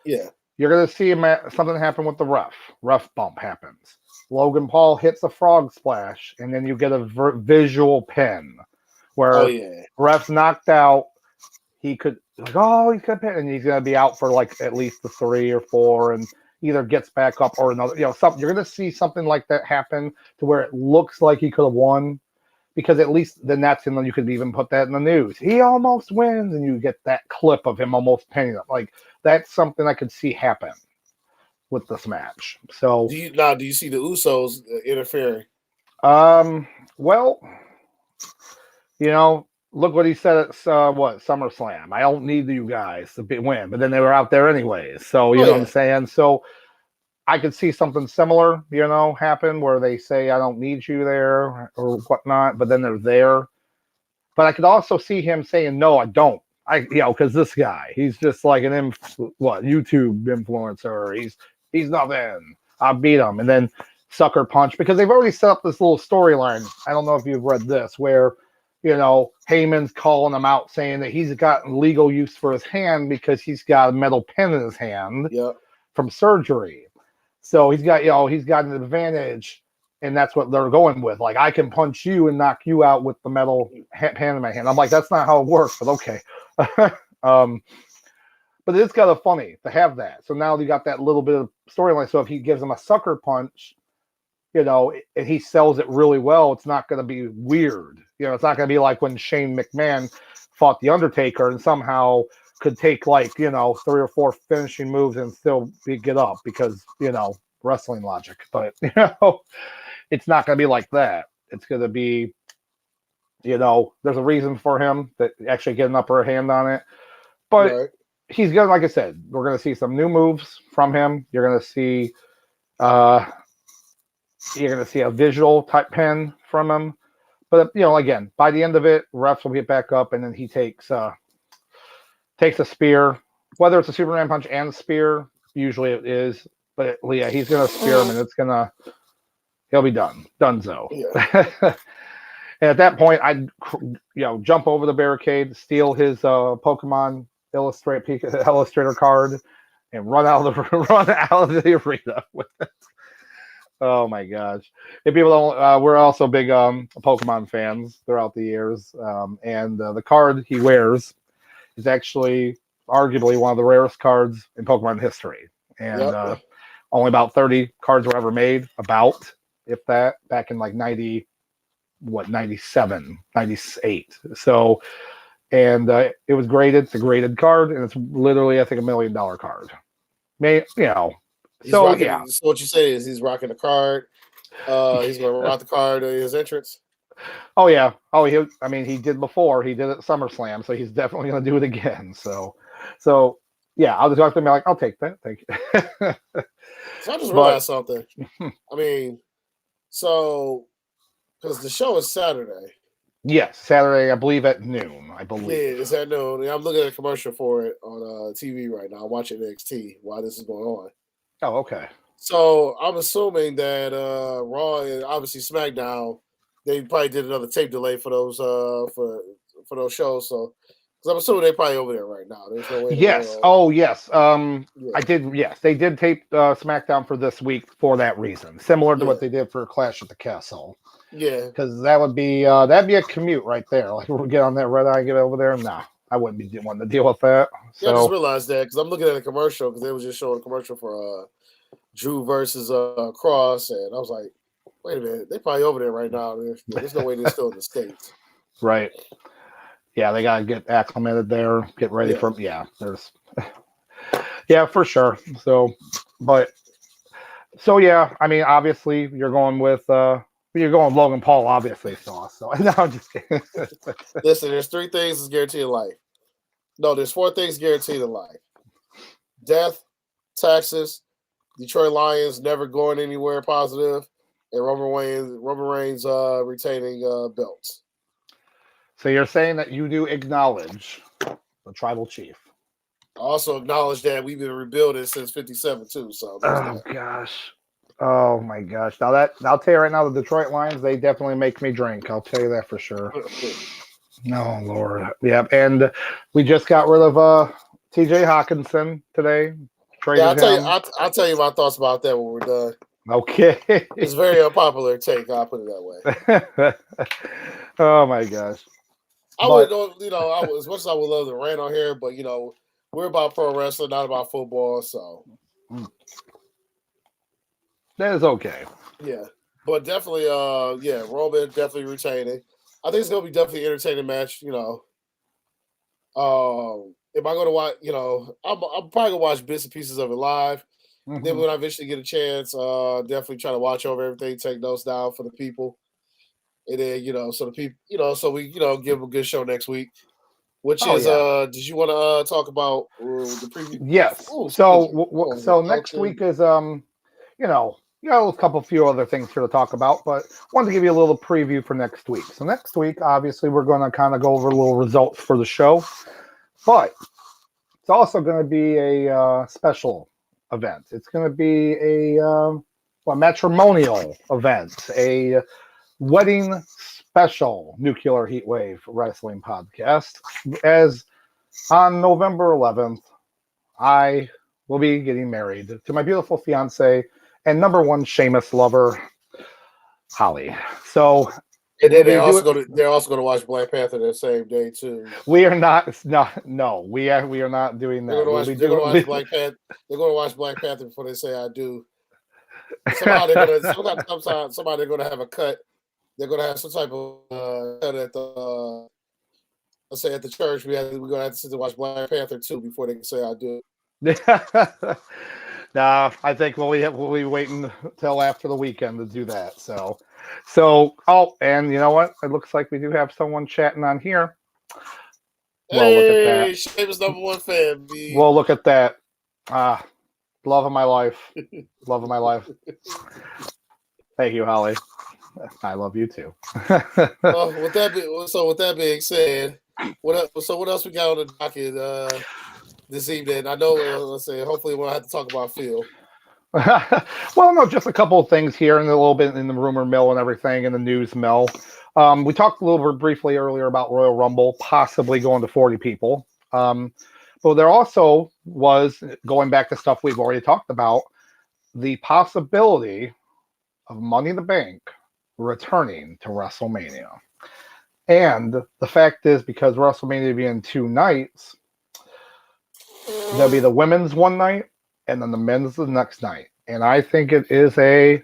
Yeah. You're gonna see something happen with the ref. Ref bump happens. Logan Paul hits a frog splash, and then you get a visual pin where ref's knocked out. He could he could pin, and he's gonna be out for at least the 3 or 4, and either gets back up or another. Something you're gonna see something like that happen to where it looks like he could have won, because at least then you could even put that in the news. He almost wins, and you get that clip of him almost pinning him. That's something I could see happen with this match. So do you see the Usos interfering? Well, look what he said at SummerSlam. I don't need you guys to win, but then they were out there anyways. So you know what I'm saying. So I could see something similar, happen where they say I don't need you there or whatnot, but then they're there. But I could also see him saying no, I don't. Because this guy, he's just like an YouTube influencer. He's nothing. I beat him, and then sucker punch, because they've already set up this little storyline. I don't know if you've read this, where Heyman's calling him out, saying that he's got legal use for his hand because he's got a metal pin in his hand from surgery. So he's got an advantage, and that's what they're going with. I can punch you and knock you out with the metal pin in my hand. I'm like, that's not how it works, but okay. But it's kind of funny to have that. So now you got that little bit of storyline. So if he gives him a sucker punch, and he sells it really well, it's not going to be weird. It's not going to be like when Shane McMahon fought The Undertaker and somehow could take 3 or 4 finishing moves and still get up because, wrestling logic. But, it's not going to be like that. It's going to be, there's a reason for him to actually get an upper hand on it. But he's going to, like I said, we're going to see some new moves from him. You're going to see a visual type pin from him. But, again, by the end of it, refs will get back up, and then he takes a spear. Whether it's a Superman punch and a spear, usually it is. But, he's going to spear him, and he'll be done. Donezo. Yeah. And at that point, I'd, jump over the barricade, steal his Pokemon Illustrator card, and run out of the arena with it. Oh my gosh! If people don't, we're also big Pokemon fans throughout the years, and the card he wears is actually arguably one of the rarest cards in Pokemon history, and only about 30 cards were ever made, if that, back in 90. 97, 98. So, and it was graded. It's a graded card, and it's literally, I think, $1 million card. So what you say is he's rocking the card. He's going to rock the card at his entrance. Oh yeah. Oh, he did before. He did it at SummerSlam, so he's definitely going to do it again. So yeah, I'll just talk to him like, I'll take that. Thank you. So I just realized something. I mean, so because the show is Saturday. Yes, Saturday, I believe at noon. I believe. Yeah, it's at noon. I'm looking at a commercial for it on TV right now. I'm watching NXT while this is going on. Oh, okay. So I'm assuming that Raw and obviously SmackDown, they probably did another tape delay for those for those shows. So because I'm assuming they're probably over there right now. There's no way. Yes. Oh, yes. I did. Yes, they did tape SmackDown for this week for that reason, similar to what they did for Clash at the Castle. Yeah, because that would be that'd be a commute right there. Like we'll get on that red eye, get over there. Nah, I wouldn't be wanting to deal with that. So. Yeah, I just realized that because I'm looking at a commercial because they was just showing a commercial for Drew versus Cross, and I was like, wait a minute, they're probably over there right now. There's no way they're still in the States. Right. Yeah, they gotta get acclimated there, get ready for. Yeah, there's. Yeah, for sure. So, yeah, I mean, obviously, you're going with Logan Paul, obviously, so no, I'm just kidding. Listen, there's 3 things that's guaranteed in life. No, there's 4 things guaranteed in life: death, taxes, Detroit Lions never going anywhere positive, and Roman Reigns retaining belts. So you're saying that you do acknowledge the tribal chief. I also acknowledge that we've been rebuilding since '57 too. So gosh. Oh my gosh! Now I'll tell you right now, the Detroit Lions, they definitely make me drink. I'll tell you that for sure. Oh Lord, yeah. And we just got rid of T.J. Hawkinson today. Yeah, I'll tell you my thoughts about that when we're done. Okay. It's a very unpopular take. I'll put it that way. Oh my gosh. As much as I would love to rant on here, but we're about pro wrestling, not about football. So. That is okay. Yeah, but definitely, Roman definitely retaining. I think it's gonna be definitely an entertaining match. Am I gonna watch? I'm probably gonna watch bits and pieces of it live. Mm-hmm. Then when I eventually get a chance, definitely try to watch over everything, take notes down for the people, and then so the people, so we give them a good show next week. Which did you want to talk about the preview? Yes. Ooh, so next week is a few other things here to talk about, but wanted to give you a little preview for next week. So next week, obviously, we're going to kind of go over a little results for the show, but it's also going to be a special event. It's going to be a matrimonial event, a wedding special Nuclear Heatwave Wrestling podcast. As on November 11th, I will be getting married to my beautiful fiance and number 1 Sheamus lover, Holly. So, and then they're also going to watch Black Panther that same day too. We are not. No, we are not doing that. They're going to watch Black Panther before they say I do. Somehow they're going to have a cut. They're going to have some type of cut at the. Let's say at the church, we're going to have to sit and watch Black Panther 2 before they can say I do. Nah, I think we'll be waiting until after the weekend to do that. So, and you know what? It looks like we do have someone chatting on here. Well, look at that. Sheamus number 1 fan. B. Well, look at that. Love of my life. Love of my life. Thank you, Holly. I love you too. With that being said, what else we got on the docket this evening? I know, let's say, hopefully we'll have to talk about Phil. Well, no, just a couple of things here and a little bit in the rumor mill and everything in the news mill. We talked a little bit briefly earlier about Royal Rumble possibly going to 40 people. But there also was, going back to stuff we've already talked about, the possibility of Money in the Bank returning to WrestleMania. And the fact is, because WrestleMania will be in 2 nights, there'll be the women's one night and then the men's the next night. And I think it is a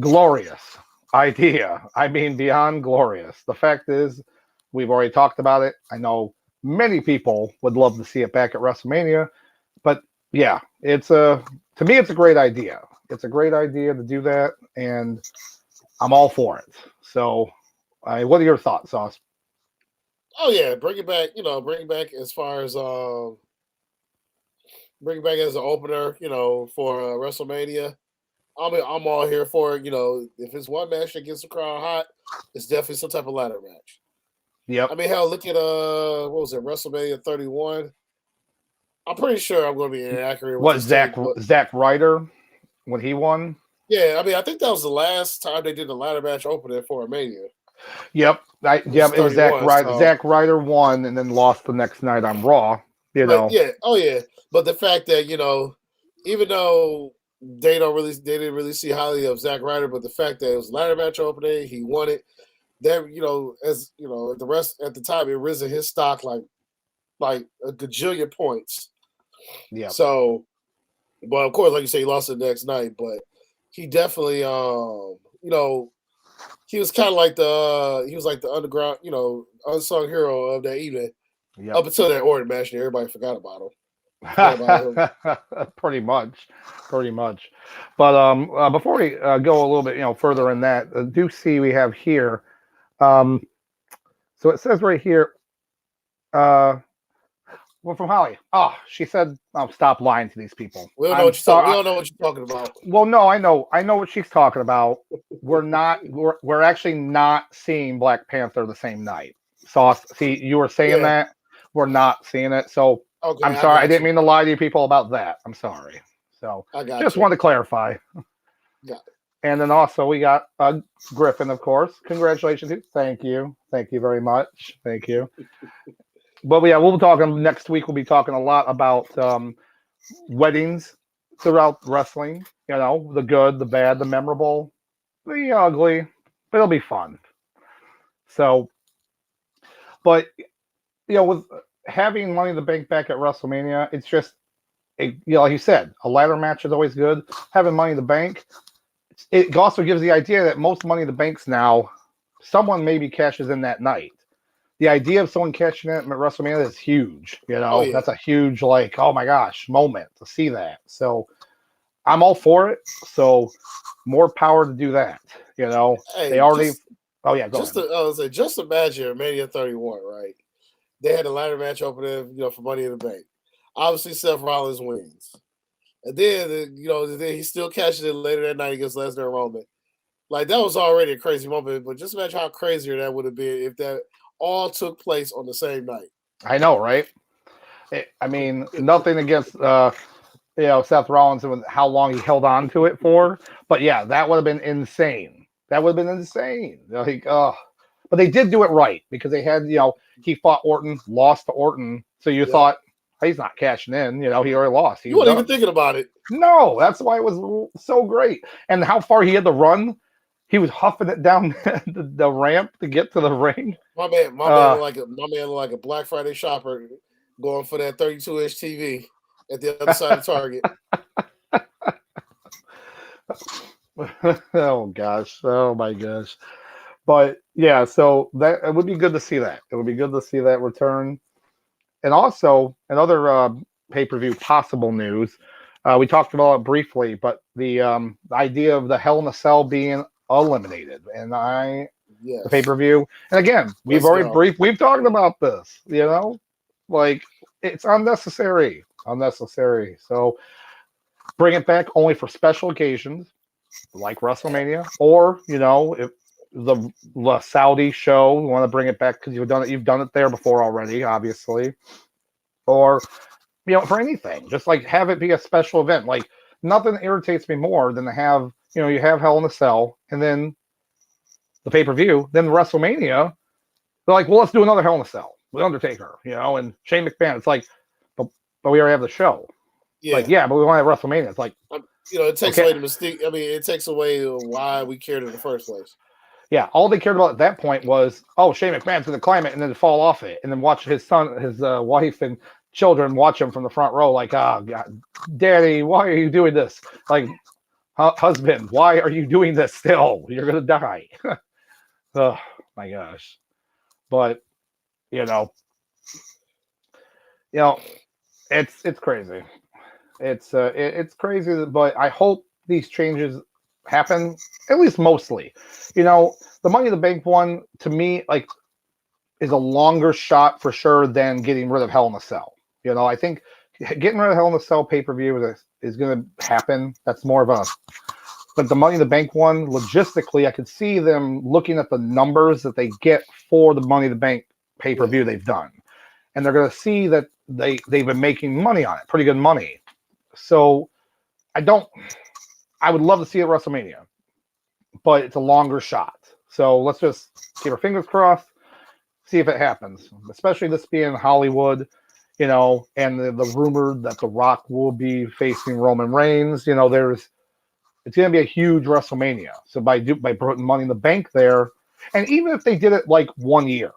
glorious idea. I mean, beyond glorious. The fact is, we've already talked about it. I know many people would love to see it back at WrestleMania, but yeah, to me, it's a great idea. It's a great idea to do that, and I'm all for it. So, what are your thoughts, Sauce? Oh yeah, bring it back. Bring it back as far as bring it back as an opener. For WrestleMania. I'm all here for it. If it's one match that gets the crowd hot, it's definitely some type of ladder match. Yep. I mean, hell, look at what was it, WrestleMania 31? I'm pretty sure I'm going to be inaccurate. What Zack Ryder when he won? Yeah, I mean, I think that was the last time they did the ladder match opening for a Mania. Yep, it was Zack Ryder. So. Zack Ryder won and then lost the next night on Raw. Yeah, but the fact that even though they didn't really see highly of Zack Ryder, but the fact that it was ladder match opening, he won it. That as the rest at the time, it risen his stock like a gajillion points. Yeah. So, but of course, like you say, he lost the next night, but he definitely, he was kind of like the underground, unsung hero of that evening. Yep. Up until that Orton match, everybody forgot about him. Pretty much. But before we go a little bit, further in that, do see we have here. So it says right here. Well, from Holly. Oh, she said, "Oh, stop lying to these people." We don't know what you're talking about. Well, no, I know what she's talking about. We're actually not seeing Black Panther the same night. Sauce. See, you were saying that we're not seeing it. So okay, I'm sorry. I didn't mean to lie to you people about that. I'm sorry. So I just wanted to clarify. Got it. And then also we got Griffin, of course. Congratulations. Thank you very much. Thank you. But yeah, we'll be talking next week. We'll be talking a lot about weddings throughout wrestling. The good, the bad, the memorable, the ugly. But it'll be fun. So, but with having Money in the Bank back at WrestleMania, it's just, like you said, a ladder match is always good. Having Money in the Bank, it also gives the idea that most Money in the Banks now, someone maybe cashes in that night. The idea of someone cashing in at WrestleMania is huge. That's a huge, oh my gosh, moment to see that. So I'm all for it. So more power to do that. Hey, they already. Go ahead. Just imagine Mania 31, right? They had a ladder match opening, for Money in the Bank. Obviously, Seth Rollins wins, and then then he still cashes in later that night against Lesnar and Roman. Like that was already a crazy moment, but just imagine how crazier that would have been if that all took place on the same night. I know, right? I mean, nothing against Seth Rollins and how long he held on to it for, but yeah, that would have been insane. But they did do it right because they had he fought Orton, lost to Orton, so you thought he's not cashing in. He already lost. You weren't even thinking about it. No, that's why it was so great, and how far he had to run. He was huffing it down the ramp to get to the ring. My man, like a Black Friday shopper, going for that 32-inch TV at the other side of Target. Oh my gosh! But yeah, so that it would be good to see that. It would be good to see that return, and also another pay-per-view possible news. We talked about it briefly, but the idea of the Hell in a Cell being eliminated, and the pay-per-view, and again, we've talked about this. It's unnecessary. So bring it back only for special occasions, like WrestleMania, or if the Saudi show, you want to bring it back because you've done it there before already, obviously, or for anything, just have it be a special event. Like nothing irritates me more than to have. You have Hell in a Cell, and then the pay-per-view, then WrestleMania. They're like, well, let's do another Hell in a Cell with Undertaker, and Shane McMahon. It's like, but we already have the show. Yeah. But we want to have WrestleMania. It's like, it takes away the mystique. I mean, it takes away why we cared in the first place. Yeah, all they cared about at that point was, Shane McMahon's going to climb it and then fall off it, and then watch his son, his wife, and children watch him from the front row, like, God, Daddy, why are you doing this? Like, husband, why are you doing this still? You're going to die. Oh, my gosh. But, you know, it's crazy. It's crazy, but I hope these changes happen, at least mostly. The Money in the Bank one, to me, like, is a longer shot for sure than getting rid of Hell in a Cell. I think getting rid of Hell in a Cell pay-per-view is going to happen. That's more of a... But the Money in the Bank one, logistically, I could see them looking at the numbers that they get for the Money in the Bank pay-per-view they've done. And they're going to see that they've been making money on it, pretty good money. So I would love to see it at WrestleMania, but it's a longer shot. So let's just keep our fingers crossed, see if it happens, especially this being Hollywood, and the rumor that The Rock will be facing Roman Reigns. It's going to be a huge WrestleMania. So by putting Money in the Bank there, and even if they did it like 1 year,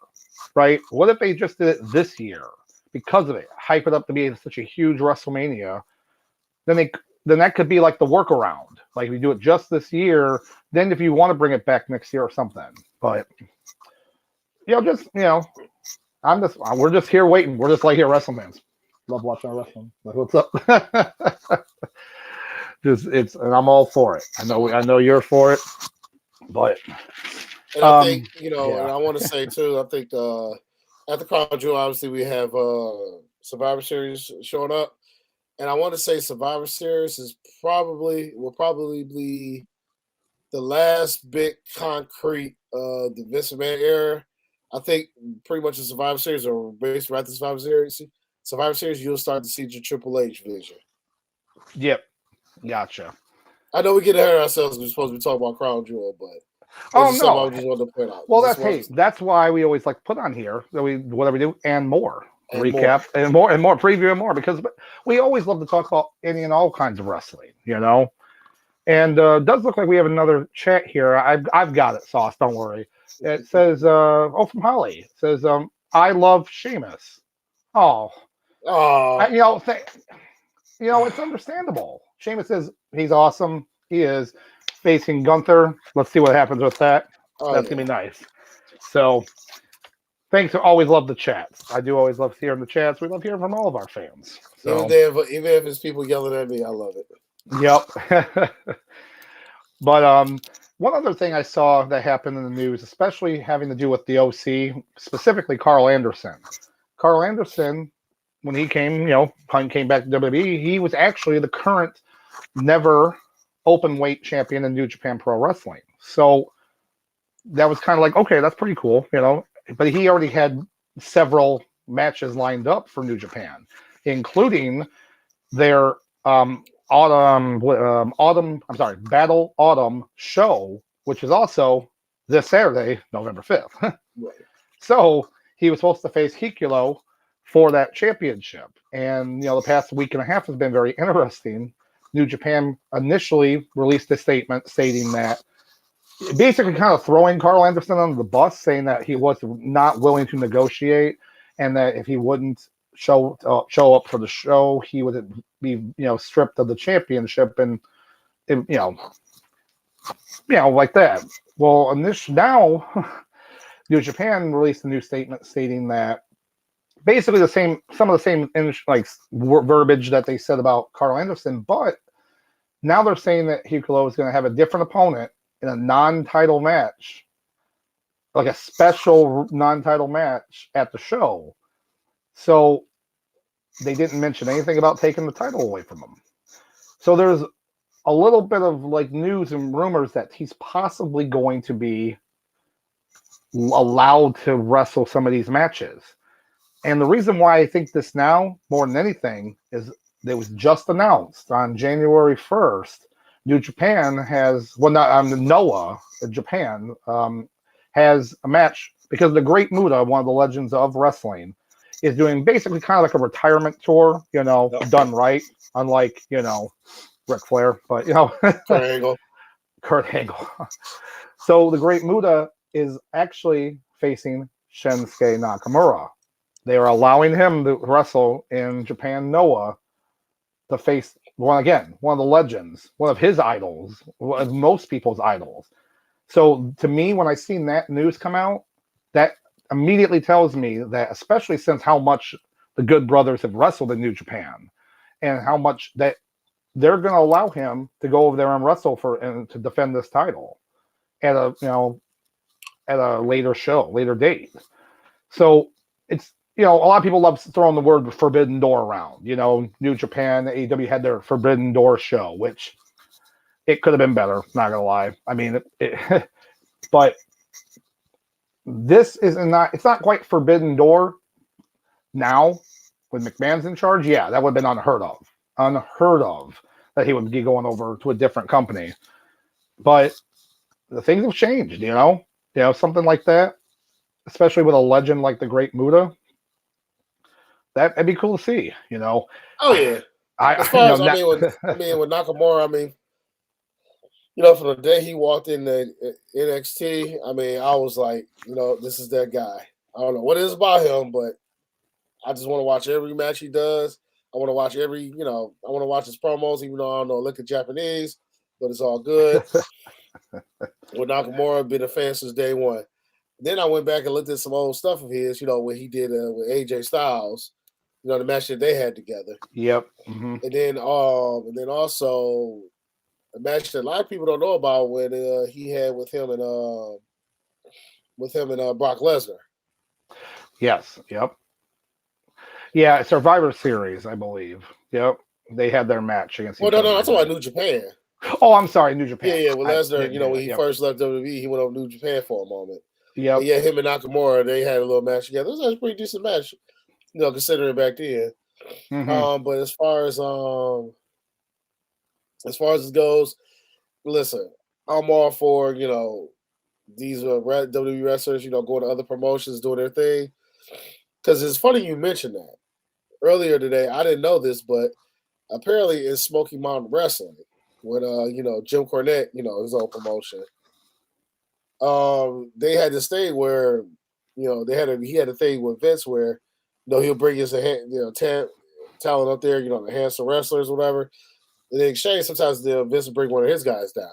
right? What if they just did it this year because of it, hype it up to be such a huge WrestleMania? Then that could be like the workaround. Like we do it just this year. Then if you want to bring it back next year or something, but we're just here waiting. We're just like here wrestling fans. Love watching our wrestling. Like, what's up? And I'm all for it. I know you're for it, but and I think and I want to say too. I think at the Crown Jewel, obviously we have Survivor Series showing up. And I want to say Survivor Series will probably be the last big concrete the Vince McMahon era. I think pretty much the Survivor Series or based right the Survivor Series, you'll start to see your Triple H vision. Yep, gotcha. I know we get ahead of ourselves. We're supposed to be talking about Crown Jewel, but no, I just wanted to point out. Well, that's why we always like put on here that whatever we do and more. And recap more. and more preview and more, because we always love to talk about any and all kinds of wrestling, And it does look like we have another chat here. I've got it, Sauce. Don't worry. It says, from Holly. It says, I love Sheamus. Oh, it's understandable. Sheamus he's awesome. He is facing Gunther. Let's see what happens with that. That's gonna be nice. So. Thanks. I always love the chats. I do always love hearing the chats. We love hearing from all of our fans. So. Even if it's people yelling at me, I love it. Yep. But one other thing I saw that happened in the news, especially having to do with the OC, specifically Carl Anderson. Carl Anderson, when he came back to WWE, he was actually the current never open weight champion in New Japan Pro Wrestling. So that was kind of like, okay, that's pretty cool, But he already had several matches lined up for New Japan, including their Battle Autumn show, which is also this Saturday, November 5th. Right. So he was supposed to face Hikulo for that championship. And, the past week and a half has been very interesting. New Japan initially released a statement stating that basically kind of throwing Carl Anderson under the bus, saying that he was not willing to negotiate and that if he wouldn't show up for the show, he would be, stripped of the championship and, like that. Well, now New Japan released a new statement stating that basically some of the same verbiage that they said about Carl Anderson, but now they're saying that Hikulo is going to have a different opponent in a non-title match, like a special non-title match at the show. So they didn't mention anything about taking the title away from him. So there's a little bit of news and rumors that he's possibly going to be allowed to wrestle some of these matches. And the reason why I think this now, more than anything, is it was just announced on January 1st. New Japan has, Noah in Japan has a match because the Great Muta, one of the legends of wrestling, is doing basically kind of like a retirement tour, done right, unlike, Ric Flair, but, Kurt Angle. So the Great Muta is actually facing Shinsuke Nakamura. They are allowing him to wrestle in Japan Noah to face one of the legends, one of his idols, one of most people's idols. So to me, when I seen that news come out, that immediately tells me that, especially since how much the Good Brothers have wrestled in New Japan, and how much that they're going to allow him to go over there and wrestle and to defend this title at a later date. So it's, a lot of people love throwing the word Forbidden Door around. New Japan, AEW had their Forbidden Door show, which it could have been better. Not gonna lie. I mean, but this is not. It's not quite Forbidden Door now with McMahon's in charge. Yeah, that would have been unheard of that he would be going over to a different company. But the things have changed. Something like that, especially with a legend like the Great Muta. That'd be cool to see. Oh yeah. As far as with Nakamura, from the day he walked in the NXT, I was like, this is that guy. I don't know what it is about him, but I just want to watch every match he does. I want to watch I want to watch his promos, even though I don't know look at Japanese, but it's all good. With Nakamura, been a fan since day one. Then I went back and looked at some old stuff of his, when he did with AJ Styles, the match that they had together. Yep. Mm-hmm. And then also a match that a lot of people don't know about when he had with him and Brock Lesnar. Yes. Yep. Yeah, Survivor Series, I believe. Yep. They had their match against. Well, no, I'm talking about New Japan. Oh, I'm sorry, New Japan. Yeah, with Lesnar, when he first left WWE, he went on New Japan for a moment. Yeah. Yeah, him and Nakamura, they had a little match together. It was a pretty decent match, considering back then. Mm-hmm. But as far as it goes, listen, I'm all for these WWE wrestlers, going to other promotions, doing their thing. Because it's funny you mentioned that earlier today. I didn't know this, but apparently in Smoky Mountain Wrestling, when Jim Cornette, his own promotion, they had this thing where he had a thing with Vince where he'll bring his talent up there, the handsome wrestlers, whatever. And in exchange, sometimes Vince will bring one of his guys down.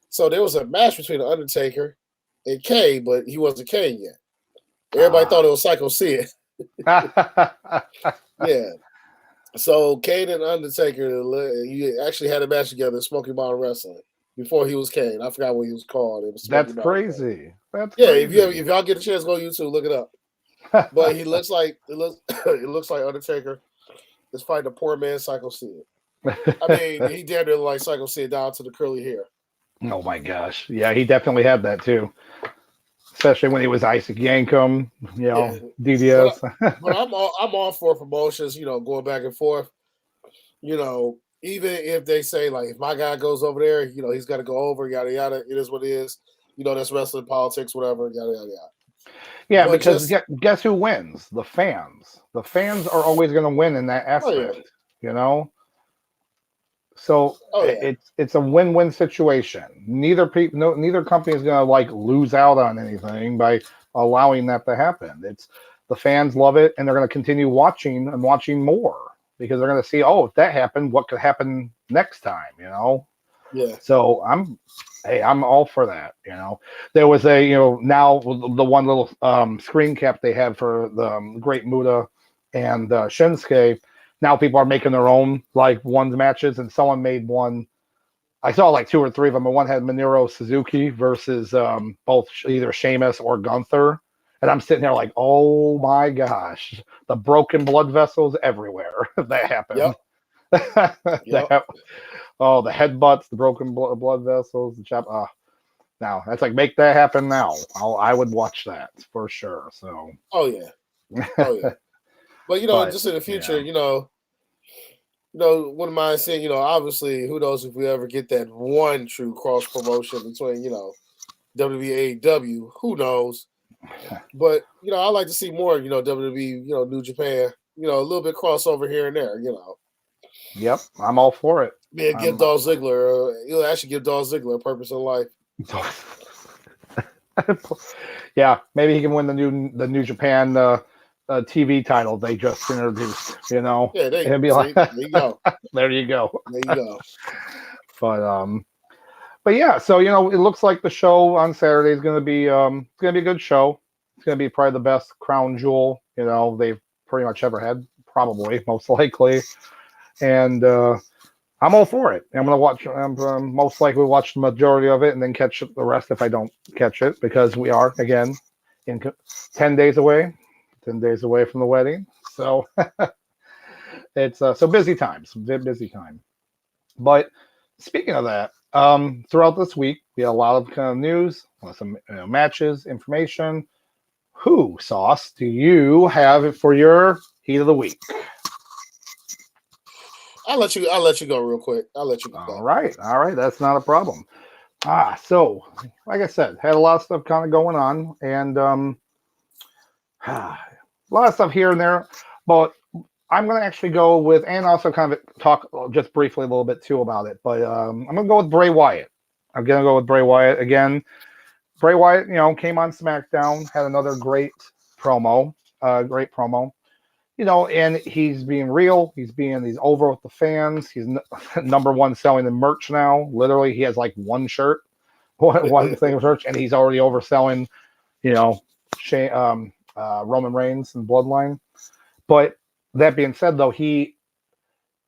So there was a match between the Undertaker and Kane, but he wasn't Kane yet. Everybody thought it was Psycho Sid. Yeah. So Kane and Undertaker, he actually had a match together in Smoky Mountain Wrestling before he was Kane. I forgot what he was called. It was That's crazy. That's crazy. If y'all get a chance, go YouTube, look it up. But it looks like Undertaker is fighting a poor man Psycho Sid. He damn near like Psycho Sid down to the curly hair. Oh my gosh. Yeah, he definitely had that too. Especially when he was Isaac Yankum, DDS. But I'm all for promotions, going back and forth. Even if they say like if my guy goes over there, he's got to go over, yada yada. It is what it is. That's wrestling, politics, whatever, yada yada yada. Yeah, but because guess who wins? The fans. The fans are always going to win in that aspect. So it's a win-win situation. Neither company is going to lose out on anything by allowing that to happen. It's the fans love it, and they're going to continue watching and watching more because they're going to see, if that happened, what could happen next time? Yeah. So I'm all for that. There was now the one little screen cap they had for the Great Muta and Shinsuke. Now people are making their own ones matches, and someone made one. I saw 2 or 3 of them, and one had Minoru Suzuki versus both either Sheamus or Gunther. And I'm sitting there like, oh my gosh, the broken blood vessels everywhere. That happened. Yep. Oh, the headbutts, the broken blood vessels, the chop. Now that's make that happen now. I would watch that for sure. So. Oh yeah. But just in the future, wouldn't mind seeing, obviously, who knows if we ever get that one true cross promotion between, WWE, AEW, who knows? But, I like to see more, WWE, New Japan, a little bit crossover here and there, Yep, I'm all for it. Yeah, give Dolph Ziggler, you'll actually give Dolph Ziggler a purpose in life. Yeah, maybe he can win the New Japan TV title they just introduced. You know, yeah, it'd be see, like, there you go, there you go. there you go. But yeah, so you know, it looks like the show on Saturday is going to be it's going to be a good show. It's going to be probably the best crown jewel, you know, they've pretty much ever had, probably most likely. And I'm all for it. I'm going to watch. I'm most likely watch the majority of it and then catch the rest if I don't catch it, because we are again in 10 days away, 10 days away from the wedding. So it's so busy times, busy time. But speaking of that, throughout this week we had a lot of kind of news, some matches, information. Who, Sauce, do you have for your heat of the week? I'll let you go real quick. I'll let you go. All right. That's not a problem. So like I said, had a lot of stuff kind of going on, and a lot of stuff here and there, but I'm going to actually go with, and also kind of talk just briefly a little bit too about it, but I'm going to go with Bray Wyatt. I'm going to go with Bray Wyatt again. Bray Wyatt, you know, came on SmackDown, had another great promo, you know, and he's being real. He's over with the fans. He's number one selling the merch now. Literally, he has like one shirt, one thing of merch, and he's already overselling, you know, Roman Reigns and Bloodline. But that being said, though, they're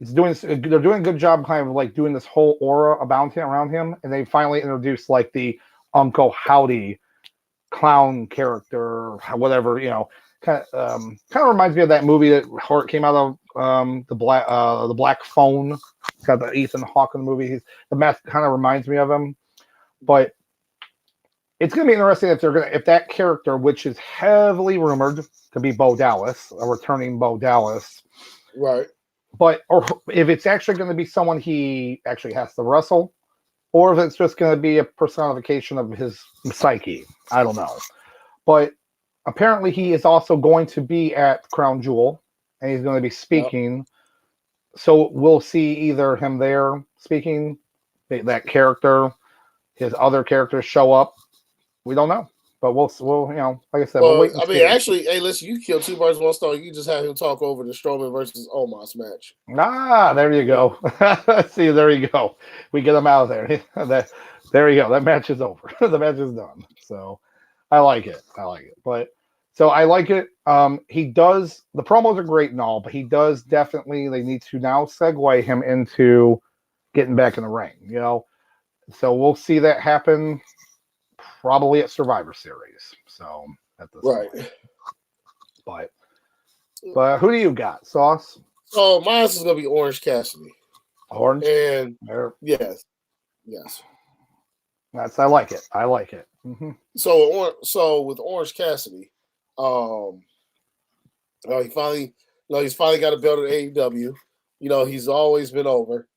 doing a good job kind of like doing this whole aura about him, around him, and they finally introduced like the Uncle Howdy clown character, whatever, you know, kind of reminds me of that movie that came out of the Black Phone. It's got the Ethan Hawke in the movie. The mask kind of reminds me of him, but it's going to be interesting if that character, which is heavily rumored to be Bo Dallas, a returning Bo Dallas, right? Or if it's actually going to be someone he actually has to wrestle, or if it's just going to be a personification of his psyche. I don't know. But apparently he is also going to be at Crown Jewel, and he's going to be speaking. Yep. So we'll see either him there speaking, that character, his other characters show up. We don't know. But we'll you know, like I said, we'll wait and see. Actually, hey, listen, you kill two birds with one stone. You just have him talk over the Strowman versus Omos match. There you go. See, there you go. We get him out of there. There you go. That match is over. The match is done. So I like it. But so I like it. He does, the promos are great and all, but he does definitely, they need to now segue him into getting back in the ring, you know. So we'll see that happen probably at Survivor Series. So at this point. But who do you got, Sauce? So mine is gonna be Orange Cassidy. Orange? And yes. I like it. Mm-hmm. So with Orange Cassidy, he's finally got a belt at AEW. You know, he's always been over.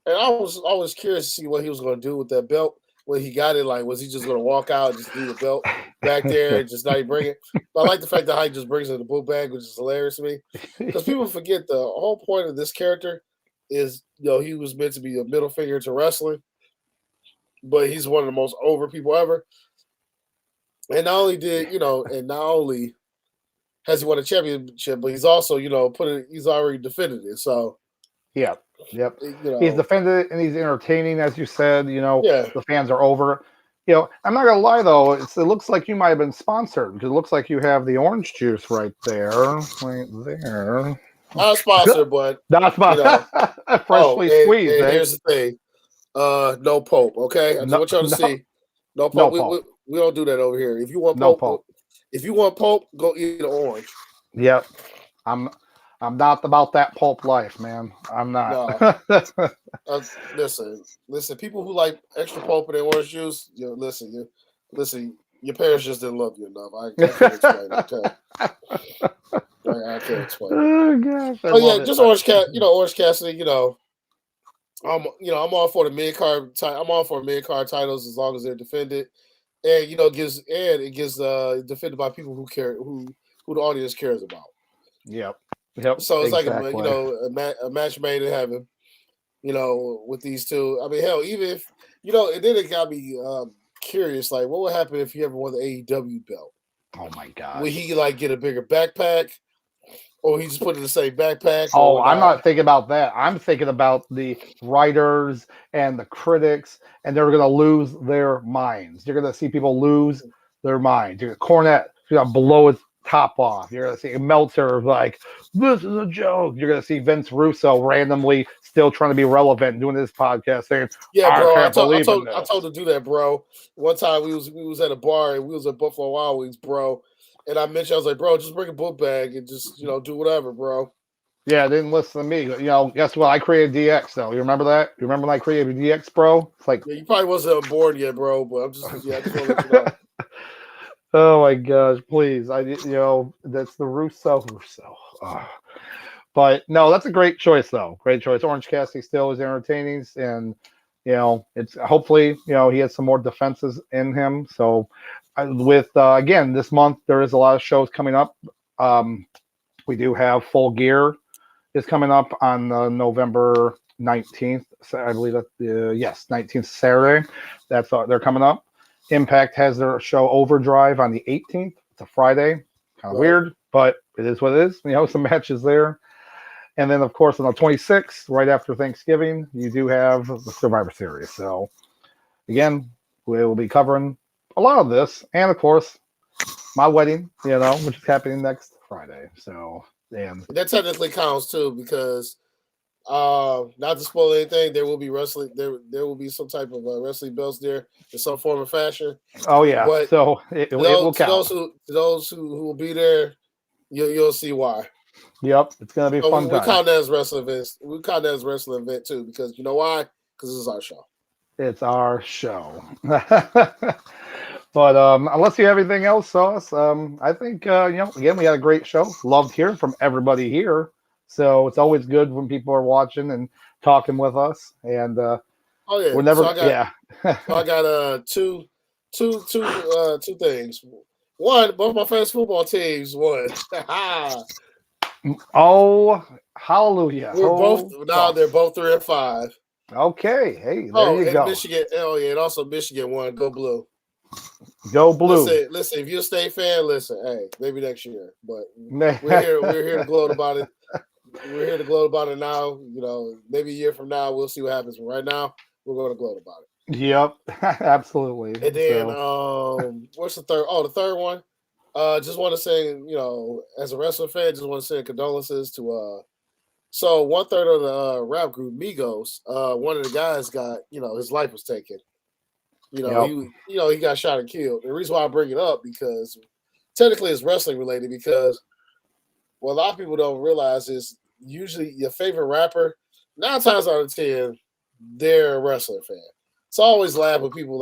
And I was always curious to see what he was going to do with that belt when he got it. Like, was he just going to walk out and just leave the belt back there and just not even bring it? But I like the fact that he just brings it in the book bag, which is hilarious to me. Because people forget the whole point of this character is, you know, he was meant to be a middle figure to wrestling, but he's one of the most over people ever. And not only has he won a championship, but he's also, you know, he's already defended it. So yeah. Yep. You know, he's defended it and he's entertaining, as you said. You know, The fans are over. You know, I'm not gonna lie though. It looks like you might have been sponsored, because it looks like you have the orange juice right there. Not sponsored, but not sponsored. Freshly squeezed. And here's the thing: no Pope. Okay, I just want y'all to see. No Pope. We don't do that over here. If you want Pope, go eat an orange. Yep. I'm not about that pulp life, man. I'm not. No. Listen. People who like extra pulp in their orange juice, listen. Your parents just didn't love you enough. I can't explain it. Okay? I can't explain. Oh gosh! But yeah, just Orange Cassidy. I'm all for the mid card. I'm all for mid card titles as long as they're defended, and it gives defended by people who care, who the audience cares about. Yep. So it's exactly. Like a match made in heaven. With these two. I mean, hell, even if and then it got me curious. Like, what would happen if you ever won the AEW belt? Oh my god! Will he like get a bigger backpack, or he just put it in the same backpack? Oh, I'm not thinking about that. I'm thinking about the writers and the critics, and they're going to lose their minds. You're going to see people lose their minds. You're Cornette going to blow his top off. You're going to see Meltzer like, this is a joke. You're going to see Vince Russo randomly still trying to be relevant, doing this podcast, saying, "Yeah, bro, I told to do that, bro. One time we was at a bar and we was at Buffalo Wild Wings, bro, and I mentioned I was like, bro, just bring a book bag and just do whatever, bro." Yeah, didn't listen to me. Guess what? I created DX though. You remember that? You remember when I created DX, bro? It's like, yeah, you probably wasn't on board yet, bro. But I just want to let you know. Oh my gosh, please. That's the Russo. But no, that's a great choice though. Great choice. Orange Cassidy still is entertaining, and it's hopefully he has some more defenses in him. So with again this month there is a lot of shows coming up. We do have Full Gear is coming up on November 19th. I believe that 19th Saturday. They're coming up. Impact has their show Overdrive on the 18th. It's a Friday. Kind of weird, but it is what it is. Some matches there. And then, of course, on the 26th, right after Thanksgiving, you do have the Survivor Series. So, again, we will be covering a lot of this. And, of course, my wedding, which is happening next Friday. So, and that technically counts, too, because not to spoil anything, there will be wrestling. There will be some type of wrestling belts there in some form or fashion. Oh yeah, but so it will count. To those who will be there, you'll see why. Yep, it's gonna be a fun time. We count that as wrestling events. We count that as wrestling event too, because you know why? Because this is our show. It's our show. But unless you have anything else, Sauce, I think again we had a great show. Loved hearing from everybody here. So it's always good when people are watching and talking with us. And we're never, So I got two things. One, both my fantasy football teams won. Oh, hallelujah! They're both 3-5. Okay, hey, there you go. Michigan, and also Michigan won. Go Blue. Go Blue. Listen. If you're a State fan, listen. Hey, maybe next year, but we're here to gloat about it. We're here to gloat about it now. Maybe a year from now, we'll see what happens. But right now, we're going to gloat about it. Yep, absolutely. And then, what's the third? Oh, the third one. Just want to say, as a wrestling fan, just want to send condolences to. So 1/3 of the rap group Migos, one of the guys got, his life was taken. He got shot and killed. The reason why I bring it up because technically it's wrestling related because what a lot of people don't realize is usually your favorite rapper, 9 times out of 10, they're a wrestling fan. It's always laugh when people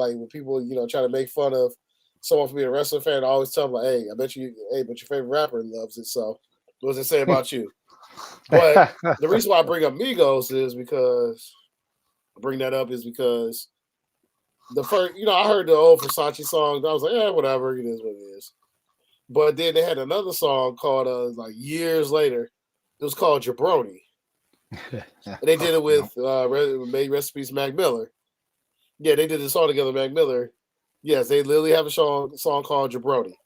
try to make fun of someone for being a wrestling fan. I always tell them, hey, but your favorite rapper loves it. So what does it say about you? But the reason why I bring up Migos is because the first, I heard the old Versace song. I was like, whatever, it is what it is. But then they had another song called years later. It was called Jabroni. And they did it with made recipes Mac Miller. Yeah, they did this song together, Mac Miller. Yes, they literally have a song called Jabroni.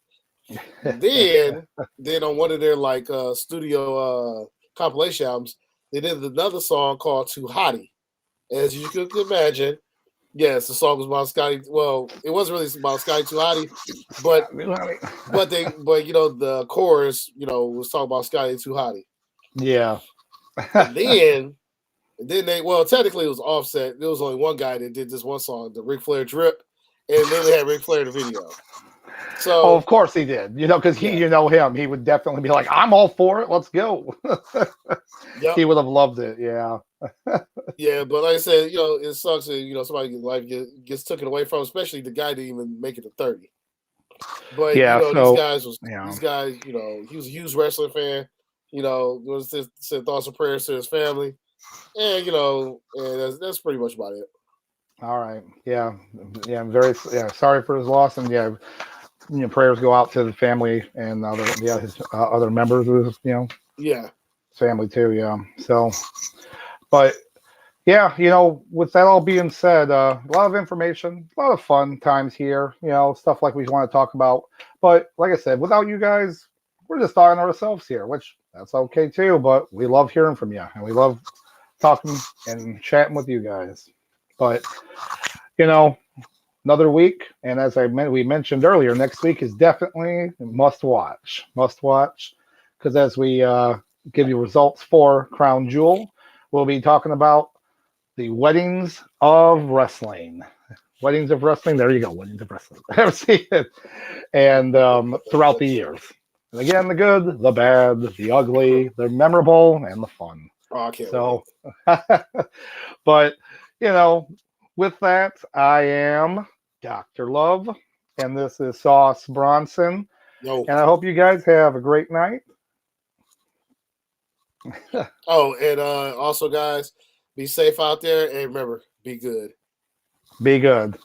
Then on one of their studio compilation albums, they did another song called Too Hottie. As you could imagine, yes, the song was about Scotty. Well, it wasn't really about Scotty Too Hottie, but the chorus, was talking about Scotty Too Hottie. Yeah. And then technically it was Offset. There was only one guy that did this one song, the Ric Flair drip, and then they had Ric Flair in the video. So, of course he did. Because him, he would definitely be like, "I'm all for it. Let's go." Yep. He would have loved it. Yeah. Yeah, but like I said, it sucks that somebody's life gets taken away from, especially the guy didn't even make it to 30. But these guys, he was a huge wrestling fan. Sent thoughts and prayers to his family, and and that's pretty much about it. All right. Yeah. I'm very sorry for his loss, and prayers go out to the family and his other members of his family too. Yeah. So, but Yeah, with that all being said, a lot of information, a lot of fun times here, stuff like we want to talk about. But like I said, without you guys, we're just talking to ourselves here, which that's okay too. But we love hearing from you, and we love talking and chatting with you guys. But another week, and as we mentioned earlier, next week is definitely must watch, because as we give you results for Crown Jewel, we'll be talking about the weddings of wrestling. Weddings of wrestling. There you go. Weddings of wrestling. I've seen it, and throughout the years. And again, the good, the bad, the ugly, the memorable, and the fun. Oh, I can't wait. But with that, I am Dr. Love, and this is Sauce Bronson. Yo. And I hope you guys have a great night. Oh, and also, guys, be safe out there, and remember, be good. Be good.